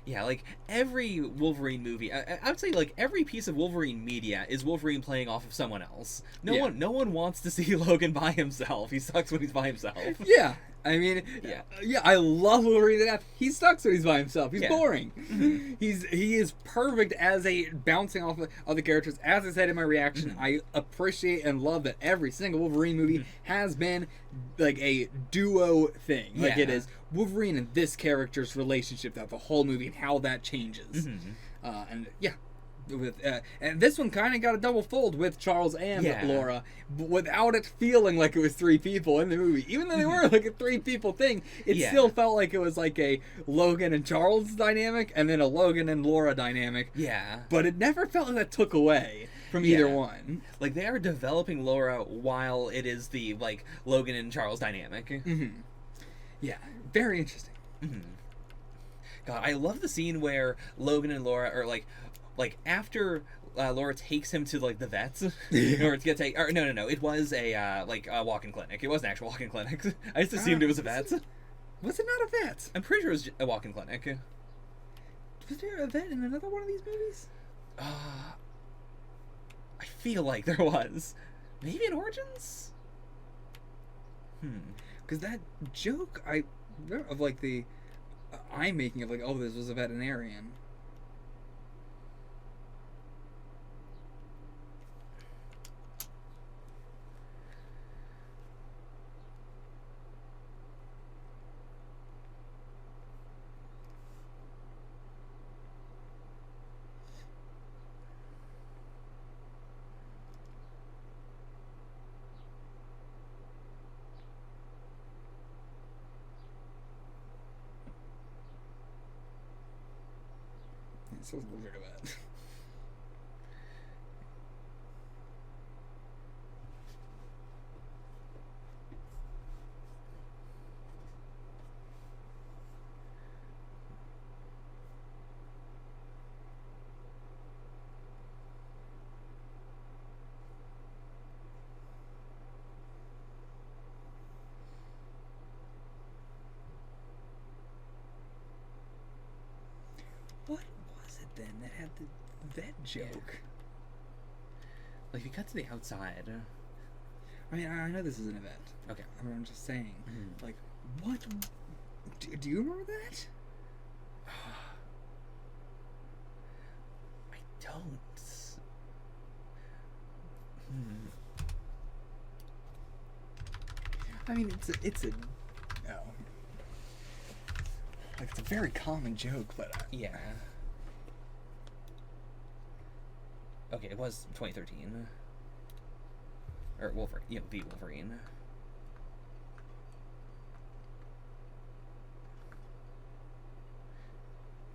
Yeah, like, every Wolverine movie, I would say, like, every piece of Wolverine media is Wolverine playing off of someone else. No one wants to see Logan by himself. He sucks when he's by himself. Yeah. I mean, yeah, I love Wolverine to death. He sucks when he's by himself. He's boring. He is perfect as a bouncing off of other characters. As I said in my reaction, I appreciate and love that every single Wolverine movie has been, like, a duo thing. Like, it is Wolverine and this character's relationship throughout the whole movie and how that changes. And yeah. And this one kind of got a double fold with Charles and Laura, but without it feeling like it was three people in the movie. Even though they were like a three people thing, it still felt like it was like a Logan and Charles dynamic and then a Logan and Laura dynamic. Yeah. But it never felt like that took away from either one. Like, they are developing Laura while it is the, like, Logan and Charles dynamic. Yeah, very interesting. God, I love the scene where Logan and Laura are, like after Laura takes him to, like, the vets, or to get no, it was a like a walk-in clinic. It was an actual walk-in clinic. I just assumed it was a vet. Was it not a vet? I'm pretty sure it was a walk-in clinic. Was there a vet in another one of these movies? I feel like there was. Maybe in Origins? Because that joke of, like, the eye making of, like, oh, this was a veterinarian. So weird about that. that had the vet joke. Like, if you cut to the outside. I mean, I know this is an event. Okay. I'm just saying. Mhm. Like, what? Do you remember that? I don't. I mean, it's a oh, like it's a very common joke, but Yeah. Okay, it was 2013. Or Wolverine. Yeah, the Wolverine.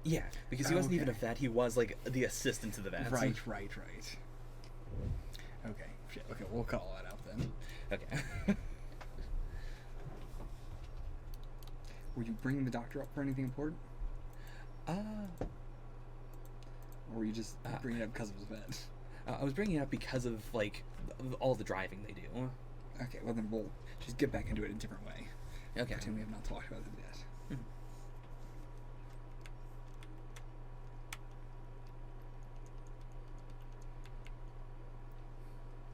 Yeah, because he wasn't even a Okay. vet. He was like the assistant to the vet. right. Okay, shit. Okay, we'll call that out then. Okay. Were you bringing the doctor up for anything important, or were you just bringing it up because of his vet? I was bringing it up because of like all the driving they do. Okay, well then we'll just get back into it in a different way. Okay. Pretend we have not talked about it yet.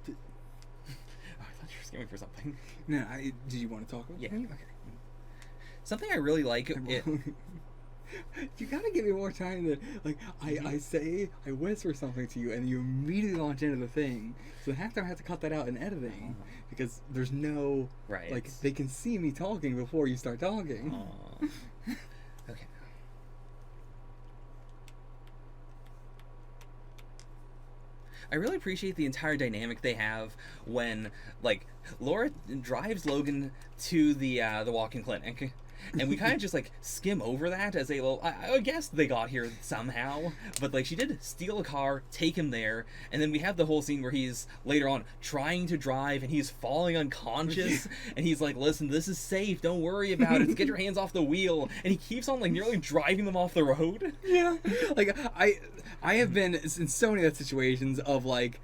Oh, I thought you were skimming for something. No, did you want to talk about Yeah. him? Okay. Something I really like. You gotta give me more time than like I whisper something to you and you immediately launch into the thing. So half the time I have to cut that out in editing because there's no Right. like they can see me talking before you start talking. Aw. Okay. I really appreciate the entire dynamic they have when, like, Laura drives Logan to the walk-in clinic, and we kind of just like skim over that as a well. I guess they got here somehow, but like she did steal a car, take him there, and then we have the whole scene where he's later on trying to drive and he's falling unconscious, and he's like, "Listen, this is safe. Don't worry about it. Get your hands off the wheel." And he keeps on like nearly driving them off the road. Yeah, like I have been in so many of situations of like.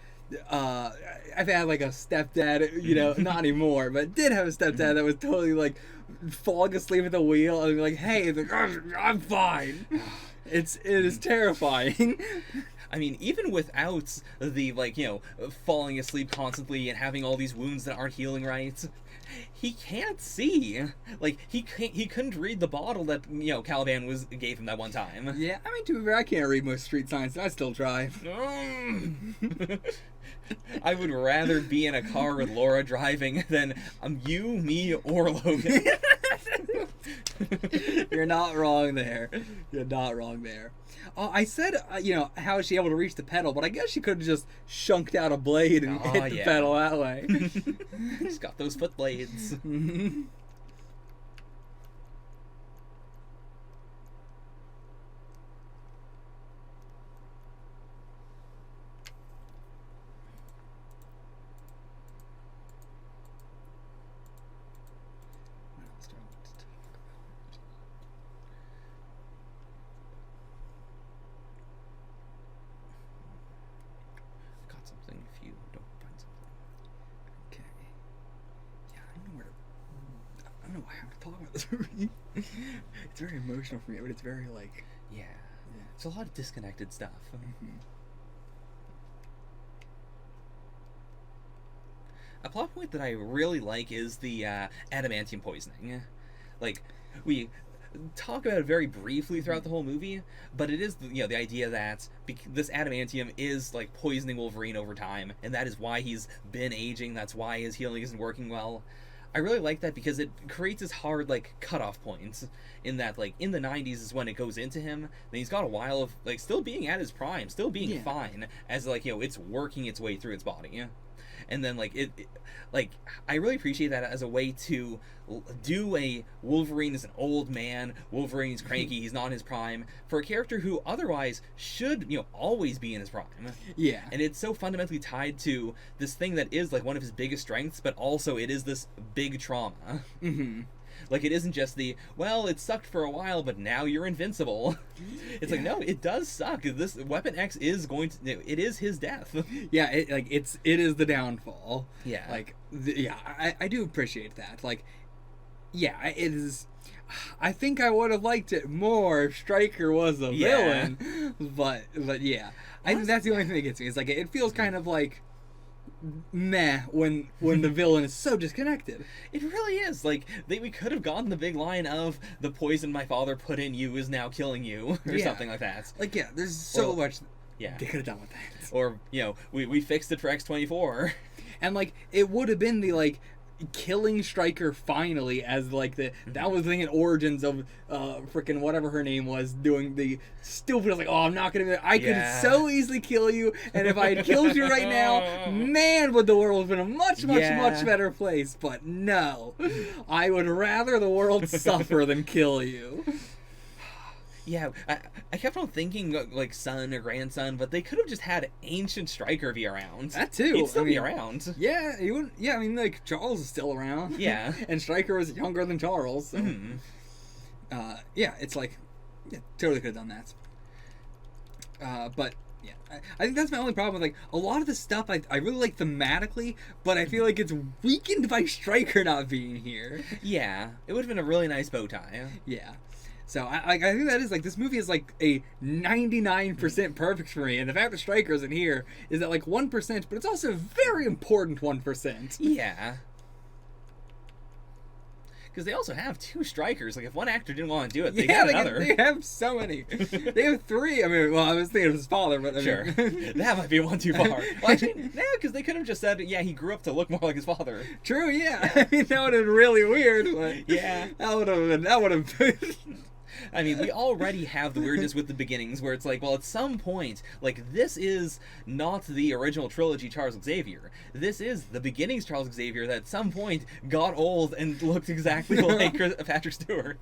I've had like a stepdad, you know, not anymore, but did have a stepdad that was totally like falling asleep at the wheel and be like, "Hey," like, "I'm fine." It is terrifying. I mean, even without the, like, you know, falling asleep constantly and having all these wounds that aren't healing right, he can't see. Like, he couldn't read the bottle that, you know, Caliban gave him that one time. Yeah, I mean, to be fair, I can't read most street signs, and I still drive. I would rather be in a car with Laura driving than you, me, or Logan. You're not wrong there. You're not wrong there. I said, you know, how is she able to reach the pedal, but I guess she could have just shunked out a blade and hit the pedal that way. She's got those foot blades. Something if you don't find something. Okay. Yeah, I don't know how to talk about this movie. It's very emotional for me, but it's very like Yeah. It's a lot of disconnected stuff. A plot point that I really like is the adamantium poisoning. Like, we talk about it very briefly throughout the whole movie, but it is, you know, the idea that this adamantium is like poisoning Wolverine over time, and that is why he's been aging. That's why his healing isn't working well. I really like that because it creates this hard like cutoff point in that, like, in the 90s is when it goes into him. Then he's got a while of like still being at his prime, still being fine, as like, you know, it's working its way through its body. And then like it like I really appreciate that as a way to do a Wolverine is an old man, Wolverine's cranky, he's not in his prime, for a character who otherwise should, you know, always be in his prime. Yeah. And it's so fundamentally tied to this thing that is like one of his biggest strengths, but also it is this big trauma. Like, it isn't just the, well, it sucked for a while, but now you're invincible. It's like, no, it does suck. This Weapon X is going to, it is his death. Yeah, it is the downfall. Yeah. Like, I do appreciate that. Like, yeah, it is. I think I would have liked it more if Stryker was a villain, but yeah, I think that's the only thing that gets me. It's like it feels kind of like meh when the villain is so disconnected. It really is. Like we could have gotten the big line of "the poison my father put in you is now killing you" or something like that. Like there's so much. Yeah, they could have done with that. Or we fixed it for X-24, and like it would have been the like killing Stryker finally as like that was the thing in Origins of freaking whatever her name was doing the stupid like, oh, I'm not gonna I could so easily kill you, and if I had killed you right now, man, would the world have been a much better place. But no, I would rather the world suffer than kill you. Yeah, I kept on thinking like son or grandson, but they could have just had ancient Stryker be around. That too. He'd still be around. Yeah, he would. Yeah, I mean, like Charles is still around. Yeah, and Stryker was younger than Charles. So. Yeah, it's like, totally could have done that. But yeah, I think that's my only problem with like a lot of the stuff I really like thematically, but I feel like it's weakened by Stryker not being here. Yeah, it would have been a really nice bow tie. Yeah. So I think that is like this movie is like a 99% perfect for me, and the fact that Stryker isn't here is that like 1%, but it's also a very important 1%. Yeah. Because they also have 2 Strykers. Like if one actor didn't want to do it, they got another. They have so many. They have 3. I mean, well, I was thinking of his father, but I mean. That might be one too far. Well, actually, no, because they could have just said, yeah, he grew up to look more like his father. True. Yeah. I mean, that would have been really weird. But yeah. That would have been. I mean, we already have the weirdness with the beginnings, where it's like, well, at some point, like, this is not the original trilogy Charles Xavier. This is the beginnings Charles Xavier that at some point got old and looked exactly like Patrick Stewart.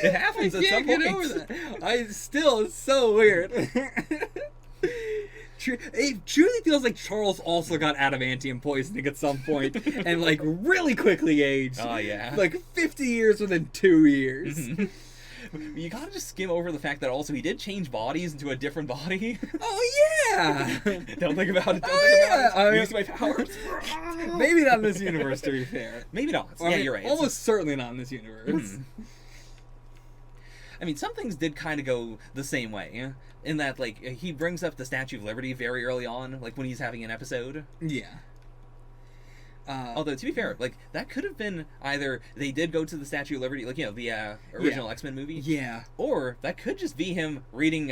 It happens at some point. I can't get over that. It's so weird. It truly feels like Charles also got adamantium poisoning at some point and like really quickly aged. Oh yeah, like 50 years within 2 years. You gotta just skim over the fact that also he did change bodies into a different body. Oh yeah. Don't think about it. Don't think about it. Use my powers. Maybe not in this universe, to be fair. Maybe not. Well, yeah, you're right. Almost certainly not in this universe. I mean, some things did kind of go the same way, in that, like, he brings up the Statue of Liberty very early on, like, when he's having an episode. Yeah. Although, to be fair, like, that could have been either they did go to the Statue of Liberty, like, the original X-Men movie. Yeah. Or that could just be him reading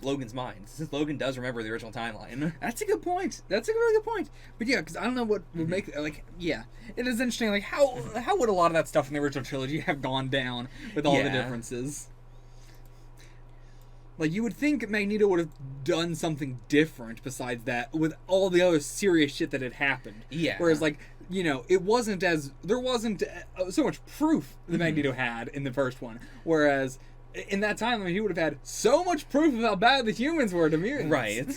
Logan's mind, since Logan does remember the original timeline. That's a good point. That's a really good point. But yeah, because I don't know what would make, like, yeah. It is interesting, like, how would a lot of that stuff in the original trilogy have gone down with all the differences? Like, you would think Magneto would have done something different besides that with all the other serious shit that had happened. Yeah. Whereas, like, it wasn't there wasn't so much proof that Magneto had in the first one. Whereas, in that time, I mean, he would have had so much proof of how bad the humans were to mutants. Right.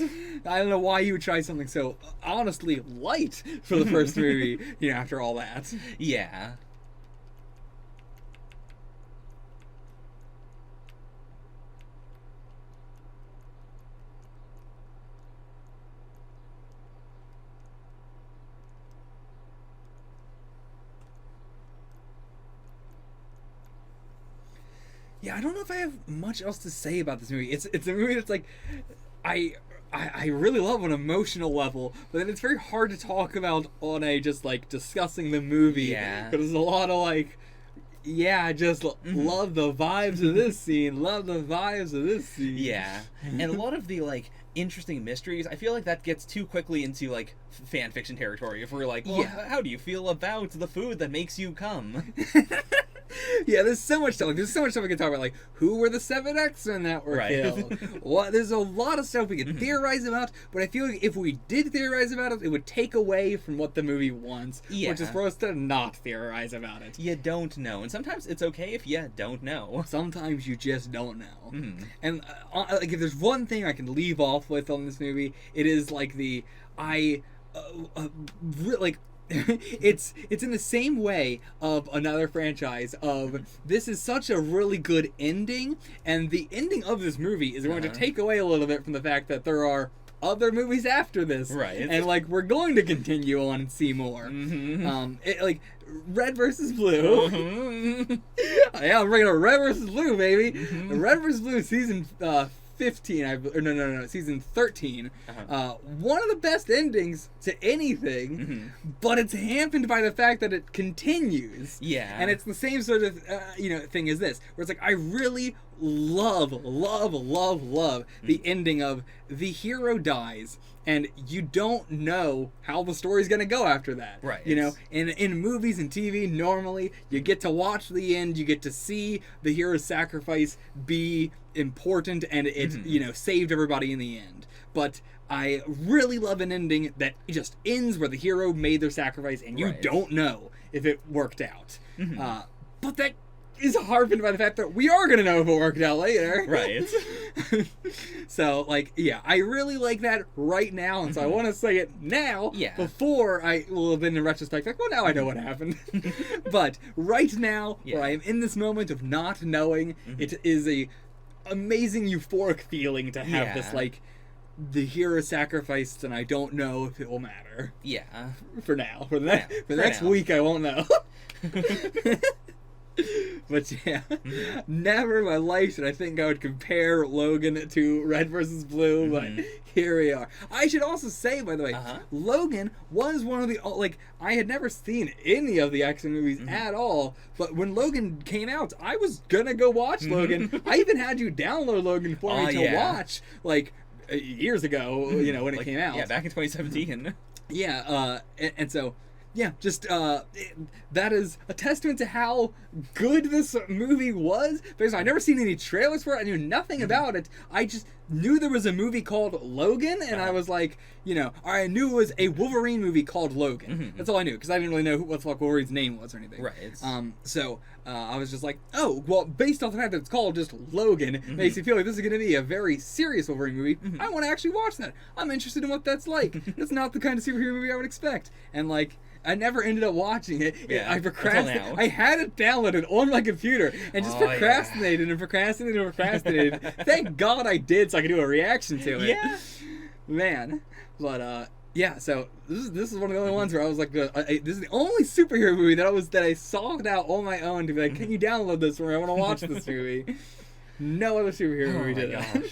I don't know why you would try something so honestly light for the first movie, after all that. Yeah. Yeah, I don't know if I have much else to say about this movie. It's a movie that's like, I really love on an emotional level, but then it's very hard to talk about on a just like discussing the movie. Yeah. Because there's a lot of like, yeah, I just love the vibes of this scene, love the vibes of this scene. Yeah. And a lot of the like interesting mysteries, I feel like that gets too quickly into like fan fiction territory. If we're like, well, how do you feel about the food that makes you come? Yeah, there's so much stuff. Like, there's so much stuff we can talk about. Like, who were the 7 X-Men that were killed? What? There's a lot of stuff we can theorize about. But I feel like if we did theorize about it, it would take away from what the movie wants, which is for us to not theorize about it. You don't know, and sometimes it's okay if you don't know. Sometimes you just don't know. And like, if there's one thing I can leave off with on this movie, it is like it's in the same way of another franchise of this is such a really good ending, and the ending of this movie is going to take away a little bit from the fact that there are other movies after this, Right. And like we're going to continue on and see more. Like Red versus Blue. Yeah, I'm bringing up Red versus Blue, baby. Red versus Blue season 15, season 13. One of the best endings to anything, but it's hampered by the fact that it continues. Yeah. And it's the same sort of, thing as this, where it's like, I really love the ending of the hero dies, and you don't know how the story's gonna go after that. Right. You know, in movies and TV, normally you get to watch the end, you get to see the hero's sacrifice be important, and it saved everybody in the end. But I really love an ending that just ends where the hero made their sacrifice, and you don't know if it worked out. But that is harpened by the fact that we are going to know if it worked out later. Right. So, like, yeah, I really like that right now, and so I want to say it now before I will then in retrospect, like, well, now I know what happened. But right now, where I am in this moment of not knowing, it is a amazing euphoric feeling to have this, like, the hero sacrificed, and I don't know if it will matter. Yeah. For now. For the next week, I won't know. But yeah, never in my life did I think I would compare Logan to Red versus Blue, but here we are. I should also say, by the way, Logan was one of the, like, I had never seen any of the X-Men movies at all, but when Logan came out, I was gonna go watch Logan. I even had you download Logan for me to watch, like, years ago, when it came out. Yeah, back in 2017. Yeah, and so... Yeah, just, that is a testament to how good this movie was, because I'd never seen any trailers for it, I knew nothing about it, I just knew there was a movie called Logan, and I was like, I knew it was a Wolverine movie called Logan. That's all I knew, because I didn't really know what the fuck Wolverine's name was or anything. Right. So, I was just like, oh, well, based off the fact that it's called just Logan, makes me feel like this is going to be a very serious Wolverine movie, I want to actually watch that. I'm interested in what that's like. It's not the kind of superhero movie I would expect. And, like, I never ended up watching it. I procrastinated. I had it downloaded on my computer and just procrastinated and procrastinated. Thank God I did, so I could do a reaction to it. Yeah. Man. But, yeah, so this is one of the only ones where I was like, this is the only superhero movie that I sought out on my own to be like, can you download this for me? I want to watch this movie. No other superhero movie did that.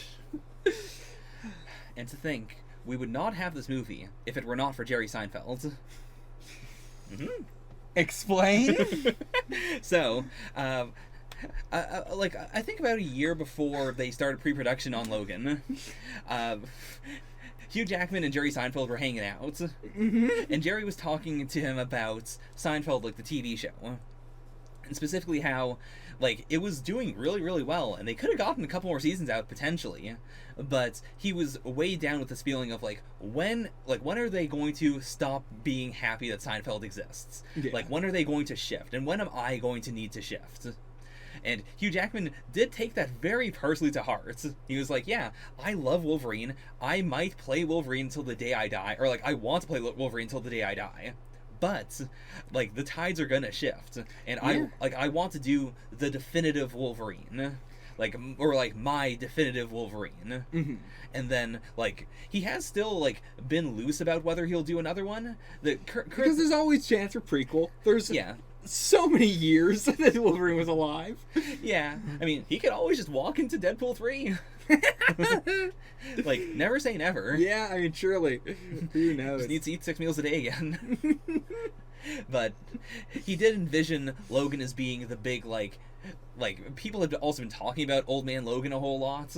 And to think, we would not have this movie if it were not for Jerry Seinfeld. Explain? So, I think about a year before they started pre-production on Logan, Hugh Jackman and Jerry Seinfeld were hanging out, and Jerry was talking to him about Seinfeld, like the TV show, and specifically how, like, it was doing really, really well, and they could have gotten a couple more seasons out, potentially, but he was weighed down with this feeling of, like, when are they going to stop being happy that Seinfeld exists? Like, when are they going to shift? And when am I going to need to shift? And Hugh Jackman did take that very personally to heart. He was like, yeah, I love Wolverine. I might play Wolverine until the day I die. Or, like, I want to play Wolverine until the day I die. But, like, the tides are gonna shift. And I want to do the definitive Wolverine. Like, or, like, my definitive Wolverine. And then, like, he has still, like, been loose about whether he'll do another one. Because there's always chance for prequel. There's so many years that Wolverine was alive. Yeah. I mean, he could always just walk into Deadpool 3. Like, never say never. Yeah, I mean, surely. Who knows? Just needs to eat 6 meals a day again. But he did envision Logan as being the big, like people have also been talking about Old Man Logan a whole lot.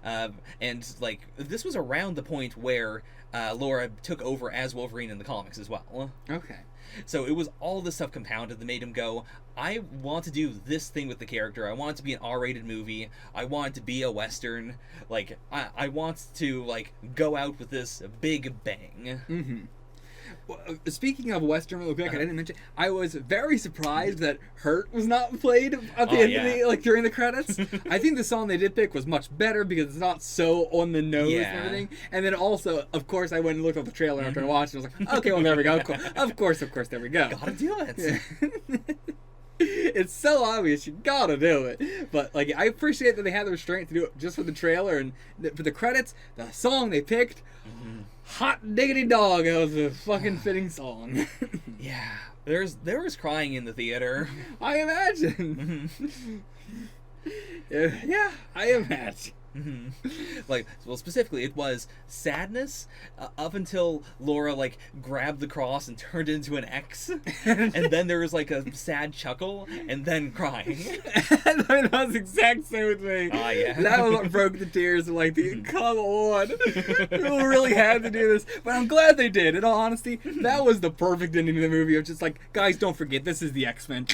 And, like, this was around the point where Laura took over as Wolverine in the comics as well. Okay. So it was all this stuff compounded that made him go, I want to do this thing with the character. I want it to be an R-rated movie. I want it to be a Western. Like, I want to, like, go out with this big bang. Well, speaking of Western real quick, I didn't mention, I was very surprised that Hurt was not played at the end of the, like, during the credits. I think the song they did pick was much better because it's not so on the nose and everything. And then also, of course, I went and looked at the trailer after I watched it. I was like, okay, well, there we go. Of course, there we go. Gotta do it. It's so obvious. You gotta do it. But like, I appreciate that they had the restraint to do it just for the trailer and for the credits. The song they picked, hot diggity dog. That was a fucking fitting song. Yeah, there was crying in the theater. I imagine. Yeah, I imagine. Like, well, specifically, it was sadness up until Laura like grabbed the cross and turned it into an X, and then there was like a sad chuckle, and then crying. I mean, that was the exact same with me. Ah, yeah. That was what broke the tears. Like, come on, people really had to do this, but I'm glad they did. In all honesty, that was the perfect ending to the movie. Of just like, guys, don't forget, this is the X-Men.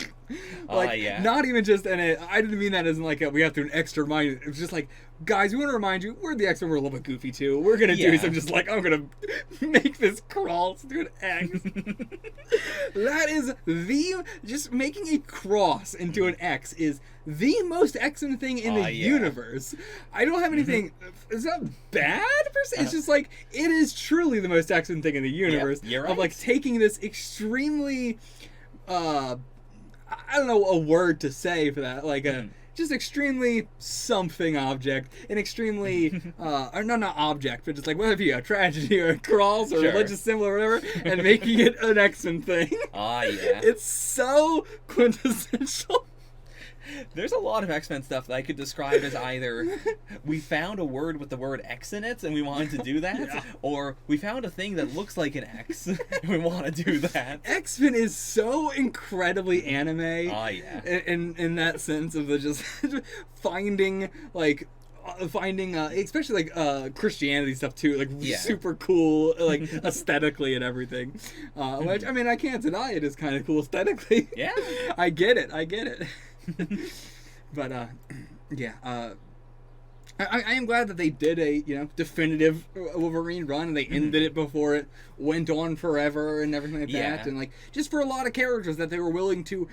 Like, yeah. not even just in it. I didn't mean that as in like we have to an extra remind. It was just like, guys, we want to remind you, we're the X-Men. We're a little bit goofy too. We're gonna do some just like, I'm gonna make this cross to an X. That is just making a cross into an X is the most X-Men thing in the universe. I don't have anything. Is that bad per se? It's just like, it is truly the most X-Men thing in the universe. You're right. Of like taking this extremely I don't know a word to say for that. Like a just extremely something object, an extremely or not object, but just like whether it be a tragedy or a cross or a religious symbol or whatever, and making it an X-Men thing. Ah, yeah. It's so quintessential. There's a lot of X-Men stuff that I could describe as either we found a word with the word X in it and we wanted to do that, or we found a thing that looks like an X and we want to do that. X-Men is so incredibly anime. Oh, yeah. In that sense of the just finding like especially like Christianity stuff too, like super cool, like aesthetically and everything. Which I mean, I can't deny it is kind of cool aesthetically. Yeah, I get it. But I am glad that they did a definitive Wolverine run and they ended it before it went on forever and everything like that, and like just for a lot of characters that they were willing to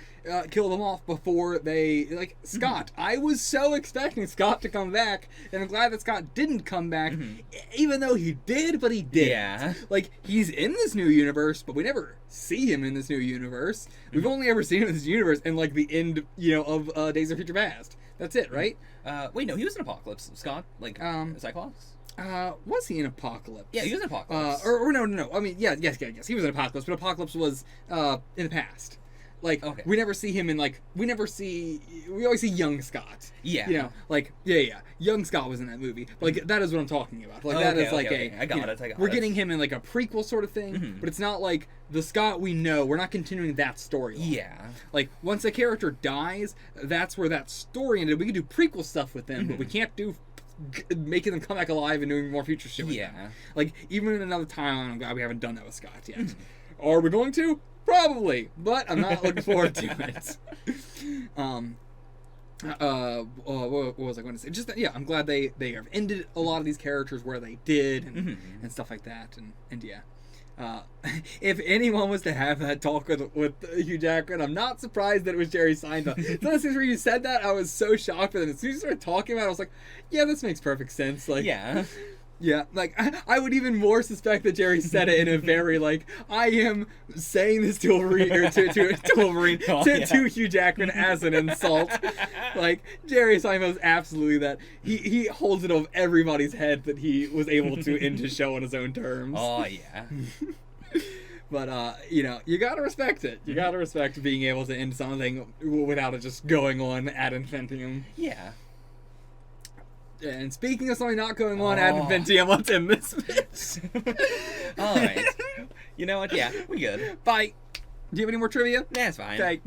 kill them off before they like Scott. I was so expecting Scott to come back, and I'm glad that Scott didn't come back, even though he did, but he didn't. Yeah. Like, he's in this new universe, but we never see him in this new universe. We've only ever seen him in this universe in like the end, of Days of Future Past. That's it, right? Wait, no, he was in Apocalypse. Scott, like Cyclops. Was he in Apocalypse? Yeah, he was in Apocalypse. Or no. I mean, yes. He was in Apocalypse, but Apocalypse was in the past. Like, we never see him in like we always see young Scott. Yeah. Young Scott was in that movie. But, like, that is what I'm talking about. Like, that is like I got it. We're getting him in like a prequel sort of thing, but it's not like the Scott we know. We're not continuing that storyline. Yeah. Like, once a character dies, that's where that story ended. We can do prequel stuff with them, but we can't do making them come back alive and doing more future shit with them. Like, even in another timeline, I'm glad we haven't done that with Scott yet. Are we going to? Probably, but I'm not looking forward to it. What was I going to say? Just that, I'm glad they have ended a lot of these characters where they did and stuff like that, and if anyone was to have that talk with Hugh Jackman, I'm not surprised that it was Jerry Seinfeld. It's one of those things where you said that, I was so shocked, but then as soon as you started talking about it, I was like, yeah, this makes perfect sense. Like, yeah, like, I would even more suspect that Jerry said it in a very, like, I am saying this to Wolverine, or to Wolverine, to Hugh Jackman as an insult. Like, Jerry Seinfeld's absolutely that. He holds it over everybody's head that he was able to end his show on his own terms. Oh, yeah. But, you gotta respect it. You gotta respect being able to end something without it just going on ad infinitum. Yeah. And speaking of something not going on ad infinitum, let's end this bitch. Alright. You know what? Yeah, we good. Bye. Do you have any more trivia? That's fine. Okay.